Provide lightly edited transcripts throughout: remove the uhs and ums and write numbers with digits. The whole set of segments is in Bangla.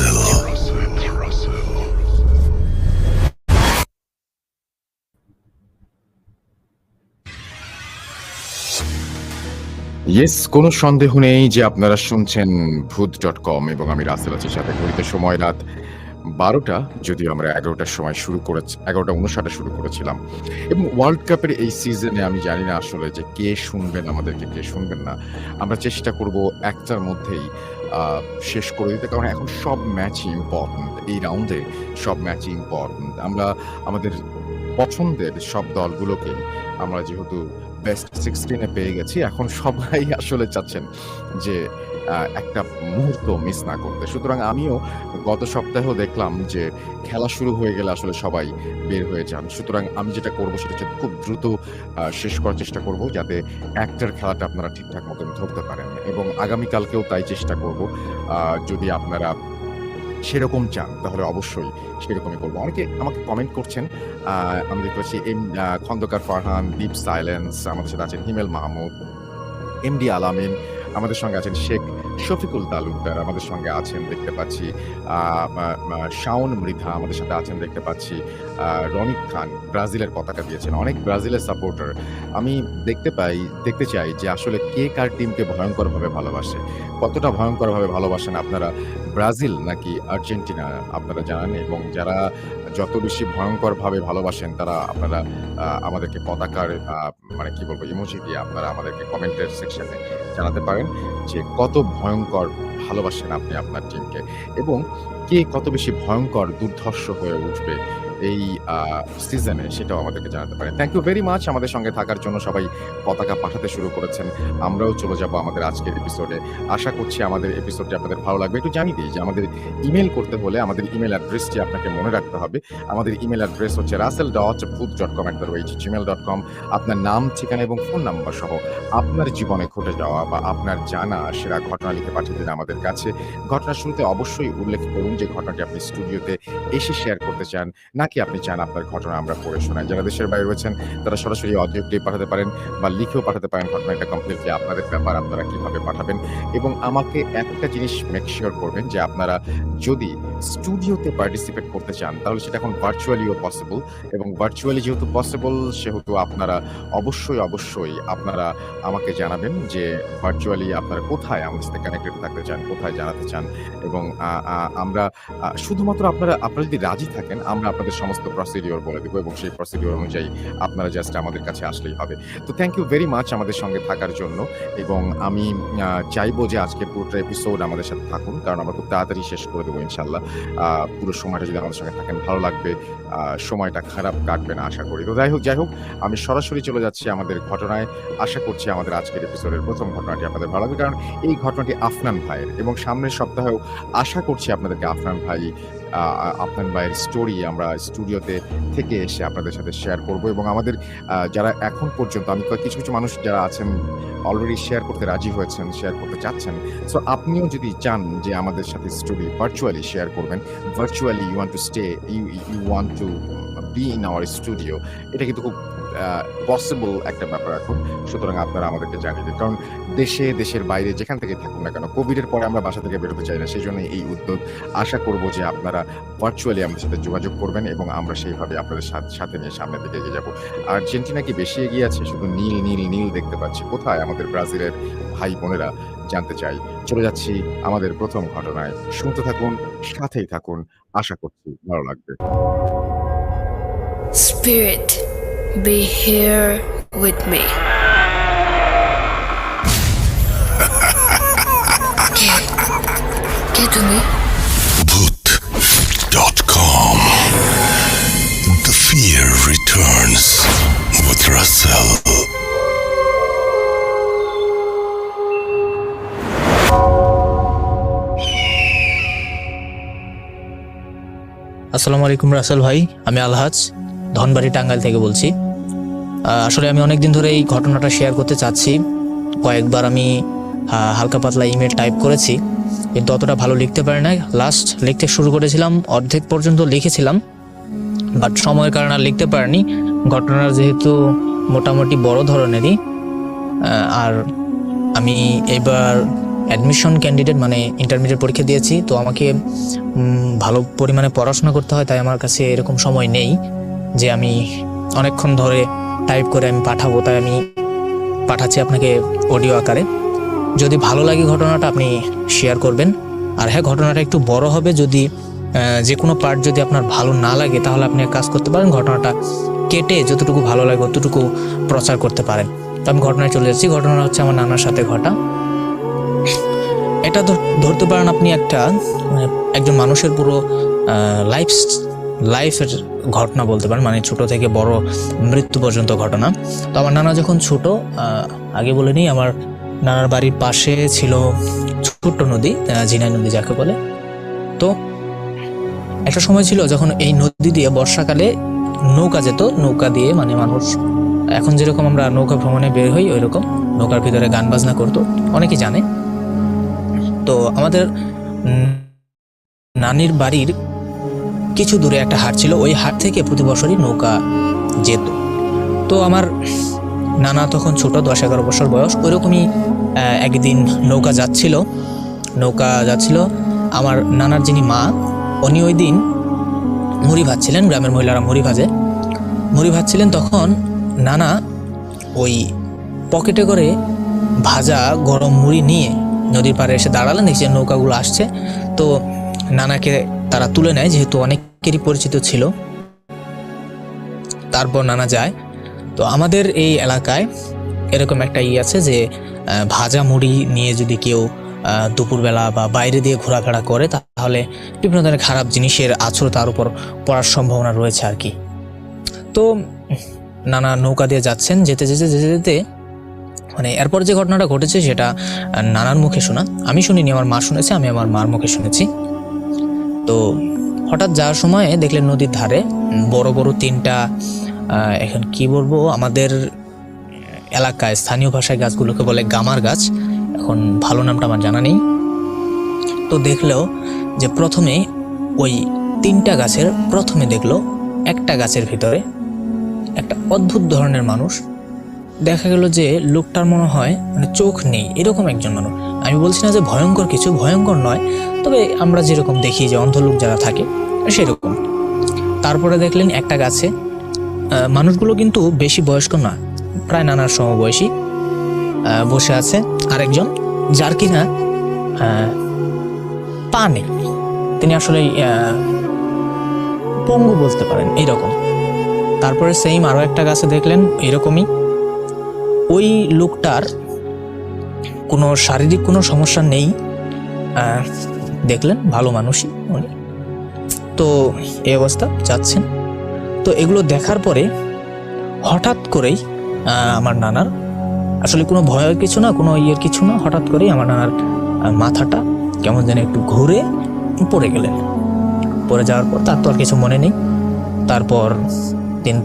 Russell. ইয়েস, কোনো সন্দেহ নেই যে আপনারা শুনছেন ভূত.com এবং আমি রাসেল আছি সাথে। ঘড়িতে সময় রাত ১২টা, যদিও আমরা ১১টার সময় ১১টা ৫৯ শুরু করেছিলাম। এবং ওয়ার্ল্ড কাপের এই সিজনে আমি জানি না আসলে যে কে শুনবেন আমাদেরকে, কে শুনবেন না। আমরা চেষ্টা করব একটার মধ্যেই আ শেষ করে দিতে। কারণ এখন সব ম্যাচই ইম্পোর্টেন্ট। এই রাউন্ডে সব ম্যাচই ইম্পোর্টেন্ট। আমরা আমাদের পছন্দের সব দলগুলোকেই আমরা যেহেতু বেস্ট 16 এ পেয়ে গেছি, এখন সবাই আসলে চাচ্ছেন যে একটা মুহূর্ত মিস না করতে। সুতরাং আমিও গত সপ্তাহেও দেখলাম যে খেলা শুরু হয়ে গেলে আসলে সবাই বের হয়ে যান। সুতরাং আমি যেটা করব সেটা হচ্ছে খুব দ্রুত শেষ করার চেষ্টা করব, যাতে একটার খেলাটা আপনারা ঠিকঠাক মতন ধরতে পারেন এবং আগামীকালকেও তাই চেষ্টা করব। যদি আপনারা সেরকম চান তাহলে অবশ্যই সেরকমই করব। অনেকে আমাকে কমেন্ট করছেন। আমি দেখতে পাচ্ছি খন্দকার ফারহান, ডিপ সাইলেন্স, আমাদের সাথে আছেন হিমেল মাহমুদ, এমডি আলামিন, আমাদের সঙ্গে আছেন শেখ শফিকুল তালুকদার, আমাদের সঙ্গে আছেন দেখতে পাচ্ছি শাওন মৃধা, আমাদের সাথে আছেন দেখতে পাচ্ছি রনিক খান, ব্রাজিলের পতাকা দিয়েছেন। অনেক ব্রাজিলের সাপোর্টার। আমি দেখতে চাই যে আসলে কে কার টিমকে ভয়ঙ্করভাবে ভালোবাসে। কতটা ভয়ঙ্করভাবে ভালোবাসেন আপনারা ব্রাজিল নাকি আর্জেন্টিনা, আপনারা জানান। এবং যারা যত বেশি ভয়ঙ্করভাবে ভালোবাসেন তারা আপনারা আমাদেরকে পতাকার মানে কি বলবো ইমোজি দিয়ে আপনারা আমাদেরকে কমেন্টের সেকশনে জানাতে পারেন যে কত ভয়ঙ্কর ভালোবাসেন আপনি আপনার টিমকে এবং কে কত বেশি ভয়ঙ্কর দুর্ধর্ষ হয়ে উঠবে এই সিজনে, সেটাও আমাদেরকে জানাতে পারেন। থ্যাংক ইউ ভেরি মাচ আমাদের সঙ্গে থাকার জন্য। সবাই পতাকা পাঠাতে শুরু করেছেন। আমরাও চলে যাব আমাদের আজকের এপিসোডে। আশা করছি আমাদের এপিসোডটি আপনাদের ভালো লাগবে। একটু জানিয়ে দিই যে আমাদের ইমেল করতে হলে আমাদের ইমেল অ্যাড্রেসটি আপনাকে মনে রাখতে হবে। আমাদের ইমেল অ্যাড্রেস হচ্ছে russell.booth.com@gmail.com। আপনার নাম, ঠিকানা এবং ফোন নাম্বার সহ আপনার জীবনে ঘটে যাওয়া বা আপনার জানা সেরা ঘটনা লিখে পাঠিয়ে দিন আমাদের কাছে। ঘটনার শুরুতে অবশ্যই উল্লেখ করুন যে ঘটনাটি আপনি স্টুডিওতে এসে শেয়ার করতে চান, নাকি আপনি চান আপনার ঘটনা আমরা পড়ে শোনাই। যারা দেশের বাইরে রয়েছেন তারা সরাসরি অডিও ক্লিপ পাঠাতে পারেন বা লিখেও পাঠাতে পারেন। ঘটনাটা কমপ্লিটলি আপনাদের ব্যাপার, আপনারা কিভাবে পাঠাবেন। এবং আমাকে একটা জিনিস মেক শিওর করবেন যে আপনারা যদি স্টুডিওতে পার্টিসিপেট করতে চান তাহলে সেটা এখন ভার্চুয়ালিও পসিবল। এবং ভার্চুয়ালি যেহেতু পসিবল সেহেতু আপনারা অবশ্যই আপনারা আমাকে জানাবেন যে ভার্চুয়ালি আপনারা কোথায় আমার সাথে কানেক্টেড থাকতে চান, কোথায় জানাতে চান। এবং আমরা শুধুমাত্র আপনারা যদি রাজি থাকেন আমরা আপনাদের সমস্ত প্রসিডিওর বলে দেবো এবং সেই প্রসিডিওর অনুযায়ী আপনারা জাস্ট আমাদের কাছে আসলেই হবে। তো থ্যাংক ইউ ভেরি মাচ আমাদের সঙ্গে থাকার জন্য। এবং আমি চাইবো যে আজকের পুরোটা এপিসোড আমাদের সাথে থাকুন, কারণ আমরা খুব তাড়াতাড়ি শেষ করে দেবো ইনশাল্লাহ। পুরো সময়টা যদি আমাদের সঙ্গে থাকেন ভালো লাগবে, সময়টা খারাপ কাটবে না আশা করি। তো যাই হোক আমি সরাসরি চলে যাচ্ছি আমাদের ঘটনায়। আশা করছি আমাদের আজকের এপিসোডের প্রথম ঘটনাটি আপনাদের ভালো লাগবে, কারণ এই ঘটনাটি আফনান ভাইয়ের। এবং সামনের সপ্তাহেও আশা করছি আপনাদেরকে আফনান ভাইয়ের স্টোরি আমরা স্টুডিওতে থেকে এসে আপনাদের সাথে শেয়ার করব। এবং আমাদের যারা এখন পর্যন্ত আমি কিছু মানুষ যারা আছেন অলরেডি শেয়ার করতে রাজি হয়েছেন, শেয়ার করতে চাচ্ছেন। সো আপনিও যদি চান যে আমাদের সাথে স্টোরি ভার্চুয়ালি শেয়ার করবেন, virtually you want to be in our studio, এটা কিন্তু খুব পসিবল একটা ব্যাপার এখন। সুতরাং আপনারা আমাদেরকে জানিয়ে দিন, কারণ দেশের বাইরে যেখান থেকে থাকুন না কেন কোভিডের পরে আমরা বাসা থেকে বেরোতে চাই না, সেই জন্য এই উদ্যোগ। আশা করব যে আপনারা ভার্চুয়ালি আমাদের সাথে যোগাযোগ করবেন এবং আমরা সেইভাবে আপনাদের সাথে নিয়ে সামনের দিকে এগিয়ে যাব। আর্জেন্টিনা কি বেশি এগিয়ে আছে? শুধু নীল দেখতে পাচ্ছি। কোথায় আমাদের ব্রাজিলের ভাই বোনেরা? জানতে চাই। চলে যাচ্ছি আমাদের প্রথম ঘটনায়। শুনতে থাকুন, সাথেই থাকুন। আশা করছি ভালো লাগবে। Spirit, be here with me. কে তুমি? Booth.com. The fear returns with Russell. আসসালামু আলাইকুম রাসেল ভাই, আমি আলহাজ ধনবাড়ি টাঙ্গাইল থেকে বলছি। আসলে আমি অনেকদিন ধরে এই ঘটনাটা শেয়ার করতে চাচ্ছি। কয়েকবার আমি হালকা পাতলা ইমেল টাইপ করেছি, কিন্তু অতটা ভালো লিখতে পারি না। লাস্ট লিখতে শুরু করেছিলাম, অর্ধেক পর্যন্ত লিখেছিলাম, বাট সময়ের কারণে আর লিখতে পারিনি। ঘটনার যেহেতু মোটামুটি বড় ধরনেরই, আর আমি এবার অ্যাডমিশন ক্যান্ডিডেট মানে ইন্টারমিডিয়েট পরীক্ষা দিয়েছি, তো আমাকে ভালো পরিমাণে পড়াশোনা করতে হয়, তাই আমার কাছে এরকম সময় নেই যে আমি অনেকক্ষণ ধরে টাইপ করে আমি পাঠাবো, তাই আমি পাঠাচ্ছি আপনাকে অডিও আকারে। যদি ভালো লাগে ঘটনাটা আপনি শেয়ার করবেন। আর হ্যাঁ, ঘটনাটা একটু বড় হবে, যদি যে কোনো পার্ট যদি আপনার ভালো না লাগে তাহলে আপনি এক কাজ করতে পারেন, ঘটনাটা কেটে যতটুকু ভালো লাগে ততটুকু প্রচার করতে পারেন। তো আমি ঘটনায় চলে যাচ্ছি। ঘটনা হচ্ছে আমার নানার সাথে ঘটা। এটা ধরতে পারেন আপনি একটা একজন মানুষের পুরো লাইফের ঘটনা বলতে পারেন, মানে ছোট থেকে বড় মৃত্যু পর্যন্ত ঘটনা। তো আমার নানা যখন ছোট, আগে বলে নিই, আমার নানার বাড়ির পাশে ছিল ছোট্ট নদী, ঝিনাই নদী যাকে বলে। তো একটা সময় ছিল যখন এই নদী দিয়ে বর্ষাকালে নৌকা যেত, নৌকা দিয়ে মানে মানুষ এখন যেরকম আমরা নৌকা ভ্রমণে বের হই ওই রকম নৌকার ভিতরে গান বাজনা করতো, অনেকেই জানে। তো আমাদের নানির বাড়ির কিছু দূরে একটা হাট ছিল, ওই হাট থেকে প্রতি বছরই নৌকা যেত। তো আমার নানা তখন ছোট, 10-11 বছর বয়স, ওইরকমই একদিন নৌকা যাচ্ছিল। আমার নানার যিনি মা, উনি ওই দিন মুড়ি ভাজছিলেন, গ্রামের মহিলারা মুড়ি ভাজছিলেন। তখন নানা ওই পকেটে করে ভাজা গরম মুড়ি নিয়ে নদীর পাড়ে এসে দাঁড়ালেন, দেখছেন নৌকাগুলো আসছে। তো নানাকে তারা তুলে নেয়, যেহেতু অনেকেরই পরিচিত ছিল। তারপর নানা যায়। তো আমাদের এই এলাকায় এরকম একটা আছে যে ভাজা মুড়ি নিয়ে যদি কেউ দুপুরবেলা বা বাইরে দিয়ে ঘোরাফেরা করে তাহলে বিভিন্ন ধরনের খারাপ জিনিসের আছর তার উপর পড়ার সম্ভাবনা রয়েছে আর কি। তো নানা নৌকা দিয়ে যাচ্ছেন, যেতে মানে এরপর যে ঘটনাটা ঘটেছে সেটা নানার মুখে শোনা, আমি শুনিনি, আমার মা শুনেছে, আমি আমার মার মুখে শুনেছি। তো হঠাৎ যাওয়ার সময় দেখলেন নদীর ধারে বড় বড় 3টা, এখন কি বলবো, আমাদের এলাকায় স্থানীয় ভাষায় গাছগুলোকে বলে গামার গাছ, এখন ভালো নামটা আমার জানা নেই। তো দেখলো যে প্রথমে ওই 3টা গাছের প্রথমে দেখলো একটা গাছের ভিতরে একটা অদ্ভুত ধরনের মানুষ। দেখা গেল যে লোকটার মনে হয় মানে চোখ নেই, এরকম একজন মানুষ। আমি বলছি না যে ভয়ঙ্কর কিছু, ভয়ঙ্কর নয়, তবে আমরা যেরকম দেখি যে অন্ধ লোক যারা থাকে সেরকম। তারপরে দেখলেন একটা গাছে, মানুষগুলো কিন্তু বেশি বয়স্ক না, প্রায় নানার সমবয়সী, বসে আছে আরেকজন, যার কিনা পা নেই, তিনি আসলে পঙ্গু বলতে পারেন এইরকম। তারপরে সেম আরো একটা গাছে দেখলেন এরকমই, ওই লোকটার কোনো শারীরিক কোনো সমস্যা নেই, দেখলেন ভালো মানুষই উনি। তো এই অবস্থা যাচ্ছেন। তো এগুলো দেখার পরে হঠাৎ করেই আমার নানার, আসলে কোনো ভয়ের কিছু না, কোনো ইয়ের কিছু না, হঠাৎ করেই আমার নানার মাথাটা কেমন যেন একটু ঘুরে পড়ে গেলেন। পড়ে যাওয়ার পর তার তো আর কিছু মনে নেই। তারপর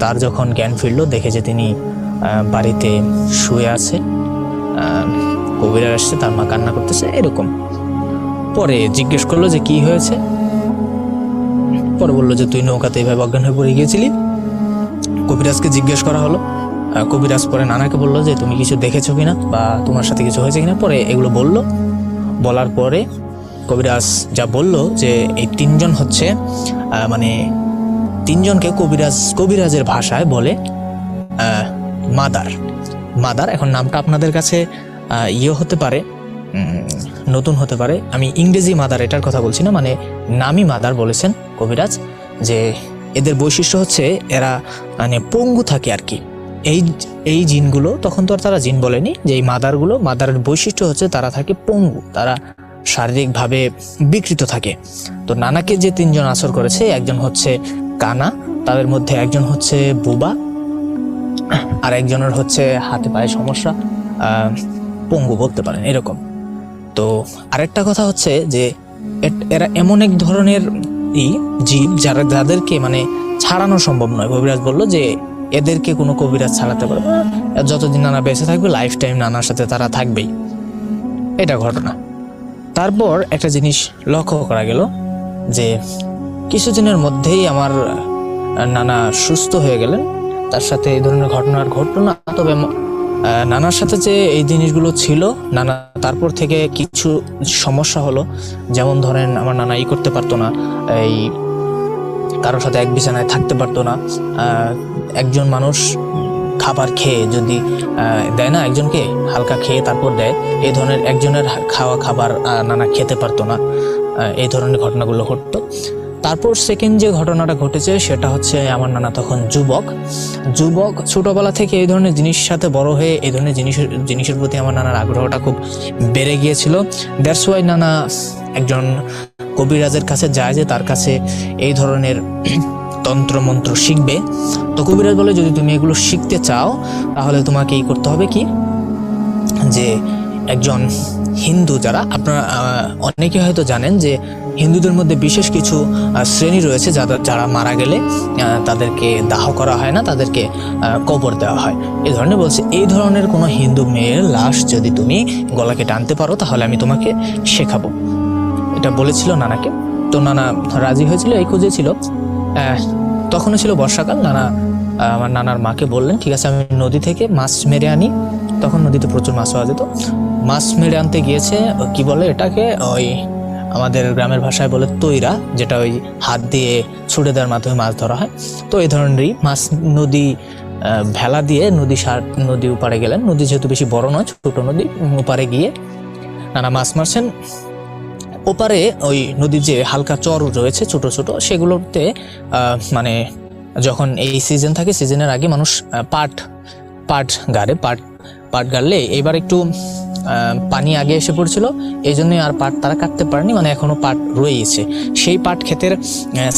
তার যখন জ্ঞান ফিরল, দেখে যে তিনি বাড়িতে শুয়ে আছে, কবিরাজ আসছে, তার মা কান্না করতেছে এরকম। পরে জিজ্ঞেস করলো যে কি হয়েছে, পরে বললো যে তুই নৌকাতে এইভাবে অজ্ঞান হয়ে পড়ে গিয়েছিলি। কবিরাজকে জিজ্ঞেস করা হলো, কবিরাজ পরে নানাকে বললো যে তুমি কিছু দেখেছো কিনা বা তোমার সাথে কিছু হয়েছে কিনা। পরে এগুলো বলার পরে কবিরাজ যা বলল যে এই 3জন হচ্ছে মানে 3জনকে কবিরাজের ভাষায় বলে মাদার। এখন নামটা আপনাদের কাছে হতে পারে, নতুন হতে পারে, আমি ইংরেজি মাদার এটার কথা বলছি না, মানে নামই মাদার বলেছেন কবিরাজ, যে এদের বৈশিষ্ট্য হচ্ছে এরা মানে পঙ্গু থাকে আর কি। এই জিনগুলো, তখন তো আর তারা জিন বলেনি, যে এই মাদারের বৈশিষ্ট্য হচ্ছে তারা থাকে পঙ্গু, তারা শারীরিকভাবে বিকৃত থাকে। তো নানাকে যে 3জন আসর করেছে, একজন হচ্ছে কানা, তাদের মধ্যে একজন হচ্ছে বুবা, আর একজনের হচ্ছে হাতে পায়ে সমস্যা, পঙ্গু বলতে পারেন এরকম। তো আরেকটা কথা হচ্ছে যে এরা এমন এক ধরনের জীব যাদেরকে মানে ছাড়ানো সম্ভব নয়। কবিরাজ বললো যে এদেরকে কোনো কবিরাজ ছাড়াতে পারবে না, যতদিন নানা বেঁচে থাকবে লাইফ টাইম নানার সাথে তারা থাকবেই, এটা ঘটনা। তারপর একটা জিনিস লক্ষ্য করা গেল যে কিছুদিনের মধ্যেই আমার নানা সুস্থ হয়ে গেলেন। তার সাথে এই ধরনের ঘটনা ঘটলো না, তবে নানার সাথে যে এই জিনিসগুলো ছিল, নানা তারপর থেকে কিছু সমস্যা হলো, যেমন ধরেন আমার নানা করতে পারতো না, এই কারোর সাথে এক বিছানায় থাকতে পারতো না। একজন মানুষ খাবার খেয়ে যদি দেয় না একজনকে, হালকা খেয়ে তারপর দেয়, এই ধরনের একজনের খাওয়া খাবার নানা খেতে পারতো না। এই ধরনের ঘটনাগুলো ঘটতো। তারপর সেকেন্ড যে ঘটনাটা ঘটেছে সেটা হচ্ছে, আমার নানা তখন যুবক ছোটবেলা থেকে এই ধরনের জিনিসের সাথে বড় হয়ে এই ধরনের জিনিসের প্রতি আমার নানার আগ্রহটা খুব বেড়ে গিয়েছিল। দ্যাটস ওয়াই নানা একজন কবিরাজের কাছে যায়, যে তার কাছে এই ধরনের তন্ত্র মন্ত্র শিখবে। তো কবিরাজ বলে, যদি তুমি এগুলো শিখতে চাও তাহলে তোমাকে এই করতে হবে কি, যে একজন হিন্দু, যারা আপনারা অনেকে হয়তো জানেন যে হিন্দুদের মধ্যে বিশেষ কিছু শ্রেণী রয়েছে যারা মারা গেলে তাদেরকে দাহ করা হয় না, তাদেরকে কবর দেওয়া হয়। এই ধরনের বলছে, এই ধরনের কোনো হিন্দু মেয়ের লাশ যদি তুমি গলাকে টানতে পারো তাহলে আমি তোমাকে শেখাবো। এটা বলেছিল নানাকে। তো নানা রাজি হয়েছিল, এই খুঁজে ছিল। তখনও ছিল বর্ষাকাল। নানা আমার নানার মাকে বললেন, ঠিক আছে আমি নদী থেকে মাছ মেরে আনি। তখন নদীতে প্রচুর মাছ পাওয়া যেত। মাছ মেরে আনতে গিয়েছে, কি বলে এটাকে, ওই আমাদের গ্রামের ভাষায় বলে তৈরা, যেটা ওই হাত দিয়ে ছুড়ে দেওয়ার মাধ্যমে মাছ ধরা হয়। তো এই ধরনেরই মাছ নদী ভেলা দিয়ে নদী উপারে গেলেন। নদী যেহেতু বেশি বড় নয়, ছোট নদী, উপারে গিয়ে নানা মাছ মারছেন। ওপারে ওই নদীর যে হালকা চর রয়েছে ছোট ছোট, সেগুলোতে মানে যখন এই সিজন থাকে, সিজনের আগে মানুষ পাট গাড়ে। পাট গাড়লে এবার একটু পানি আগে এসে পড়ছিল, এই জন্যই আর পাট তারা কাটতে পারেনি, মানে এখনো পাট রয়েছে। সেই পাট ক্ষেতের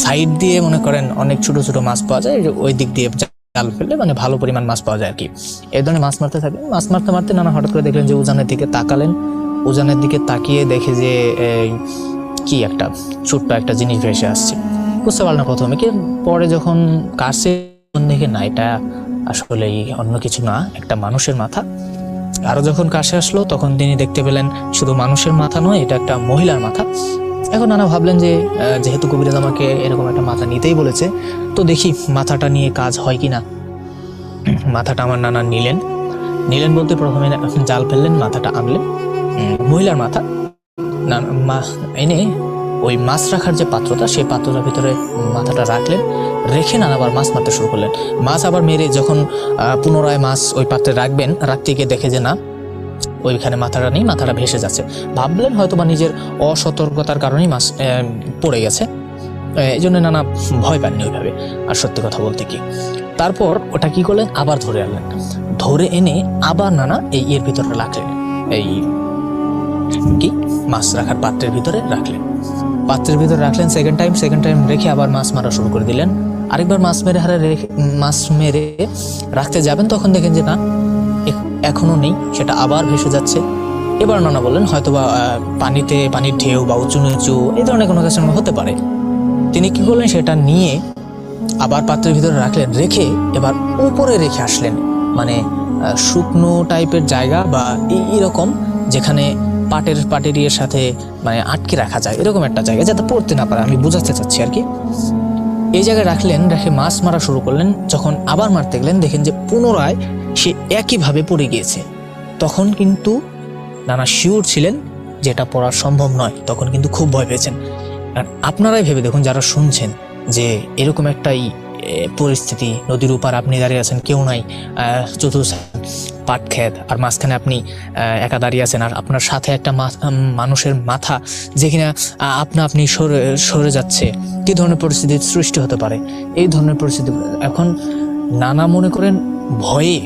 সাইড দিয়ে মনে করেন অনেক ছোট ছোট মাছ পাওয়া যায়, ওই দিক দিয়ে জাল ফেললে মানে ভালো পরিমাণ মাছ পাওয়া যায় আর কি। এই ধরনের মাছ মারতে থাকলেন। মাছ মারতে মারতে নানা হঠাৎ করে দেখলেন যে উজানের দিকে তাকালেন। উজানের দিকে তাকিয়ে দেখে যে কি একটা ছোট্ট একটা জিনিস ভেসে আসছে। বুঝতে পারলাম না প্রথমে, কি পরে যখন কাছে দেখে না, এটা আসলে অন্য কিছু না, একটা মানুষের মাথা। আরো যখন কাছে আসলো তখন তিনি দেখতে পেলেন শুধু মানুষের মাথা নয়, এটা একটা মহিলার মাথা। এখন নানা ভাবলেন যে যেহেতু কবিরাজ আমাকে এরকম একটা মাথা নিতেই বলেছে, তো দেখি মাথাটা নিয়ে কাজ হয় কিনা। মাথাটা আমার নানা নিলেন বলতে প্রথমে জাল ফেললেন, মাথাটা আনলেন, মহিলার মাথা এনে ওই মাছ রাখার যে পাত্রটা, সেই পাত্রটার ভিতরে মাথাটা রাখলেন। রেখে নানা আবার মাছ মারতে শুরু করলেন। মাছ আবার মেরে যখন পুনরায় মাছ ওই পাত্রে রাখতে গিয়ে দেখে যে না, ওইখানে মাথাটা নেই, মাথাটা ভেসে যাচ্ছে। ভাবলেন হয়তো বা নিজের অসতর্কতার কারণেই মাছ পড়ে গেছে। এই জন্য নানা ভয় পাননি ওইভাবে। আর সত্যি কথা বলতে কি, তারপর ওটা কি করলেন, আবার ধরে আনলেন। ধরে এনে আবার নানা এর ভিতরে রাখলেন, এই কি মাছ রাখার পাত্রের ভিতরে রাখলেন। সেকেন্ড টাইম রেখে আবার মাছ মারা শুরু করে দিলেন। আরেকবার মাছ মেরে রাখতে যাবেন, তখন দেখেন যে না, এখনো নেই, সেটা আবার ভেসে যাচ্ছে। এবার নানা বললেন হয়তোবা পানির ঢেউ বা উঁচু নিচু এই ধরনের কোনো কিছু হতে পারে। তিনি কি করলেন, সেটা নিয়ে আবার পাত্রের ভিতরে রাখলেন। রেখে এবার উপরে রেখে আসলেন, মানে শুকনো টাইপের জায়গা বা এইরকম, যেখানে পাটের ইয়ের সাথে মানে আটকে রাখা যায়, এরকম একটা জায়গা যাতে পড়তে না পারে, আমি বোঝাতে চাচ্ছি আর কি। এই জায়গায় রাখলেন, রেখে মাছ মারা শুরু করলেন। যখন আবার মারতে গেলেন, দেখেন যে পুনরায় সে একইভাবে পড়ে গিয়েছে। তখন কিন্তু নানা শিওর ছিলেন যে এটা পড়া সম্ভব নয়। তখন কিন্তু খুব ভয় পেয়েছেন। আর আপনারাই ভেবে দেখুন যারা শুনছেন, যে এরকম একটাই পরিস্থিতি, নদীর উপর আপনি দাঁড়িয়ে আছেন, কেউ নাই, চতুর্থ পাট ক্ষেত, আর মাঝখানে আপনি একা দাঁড়িয়ে আছেন, আর আপনার সাথে একটা মানুষের মাথা যেখানে আপনি সরে যাচ্ছে। কি ধরনের পরিস্থিতির সৃষ্টি হতে পারে? এই ধরনের পরিস্থিতি এখন নানা মনে করেন ভয়ে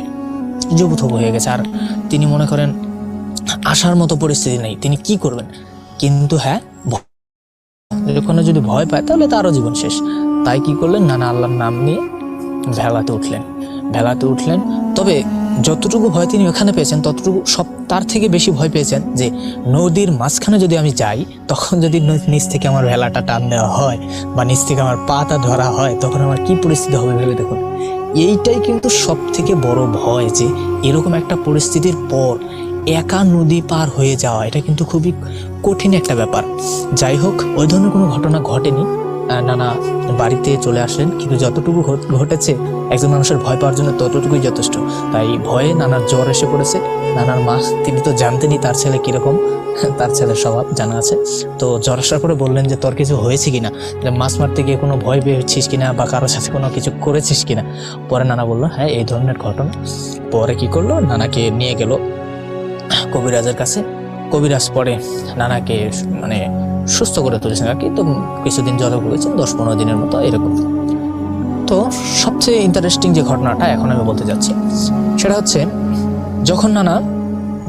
জবুথবু হয়ে গেছে। আর তিনি মনে করেন আসার মতো পরিস্থিতি নেই, তিনি কি করবেন? কিন্তু হ্যাঁ, ওখানে যদি ভয় পায় তাহলে তারও জীবন শেষ। তাই কি করলেন, নানা আল্লাহর নাম নিয়ে ভেলাতে উঠলেন। তবে যতটুকু ভয় তিনি ওখানে পেয়েছেন, ততটুকু তার থেকে বেশি ভয় পেয়েছেন যে নদীর মাঝখানে যদি আমি যাই, তখন যদি নিচ থেকে আমার ভেলাটা টান দেওয়া হয় বা নিচ থেকে আমার পাটা ধরা হয়, তখন আমার কি পরিস্থিতি হবে ভেবে দেখুন। এইটাই কিন্তু সব থেকে বড় ভয়, যে এরকম একটা পরিস্থিতির পর একা নদী পার হয়ে যাওয়া, এটা কিন্তু খুবই কঠিন একটা ব্যাপার। যাই হোক, ওই ধরনের কোনো ঘটনা ঘটেনি। নানা বাড়িতে চলে আসলেন, কিন্তু যতটুকু ঘটেছে একজন মানুষের ভয় পাওয়ার জন্য ততটুকুই যথেষ্ট। তাই ভয়ে নানার জ্বর এসে পড়েছে। নানার মা তিনি তো জানতেনই তার ছেলে কিরকম, তার ছেলের স্বভাব জানা আছে। তো জ্বর আসার পরে বললেন যে তোর কিছু হয়েছে কিনা, যে মাছ মারতে গিয়ে কোনো ভয় পেয়েছিস কিনা বা কারোর সাথে কোনো কিছু করেছিস কিনা। পরে নানা বললো হ্যাঁ এই ধরনের ঘটনা। পরে কি করলো, নানাকে নিয়ে গেল কবিরাজের কাছে। কবিরাজ পরে নানাকে মানে সুস্থ করে তুলেছেন আর কি। তো কিছুদিন জ্বরে ভুগেছেন, 10-15 দিনের মতো এরকম। তো সবচেয়ে ইন্টারেস্টিং যে ঘটনাটা এখন আমি বলতে যাচ্ছি সেটা হচ্ছে, যখন নানা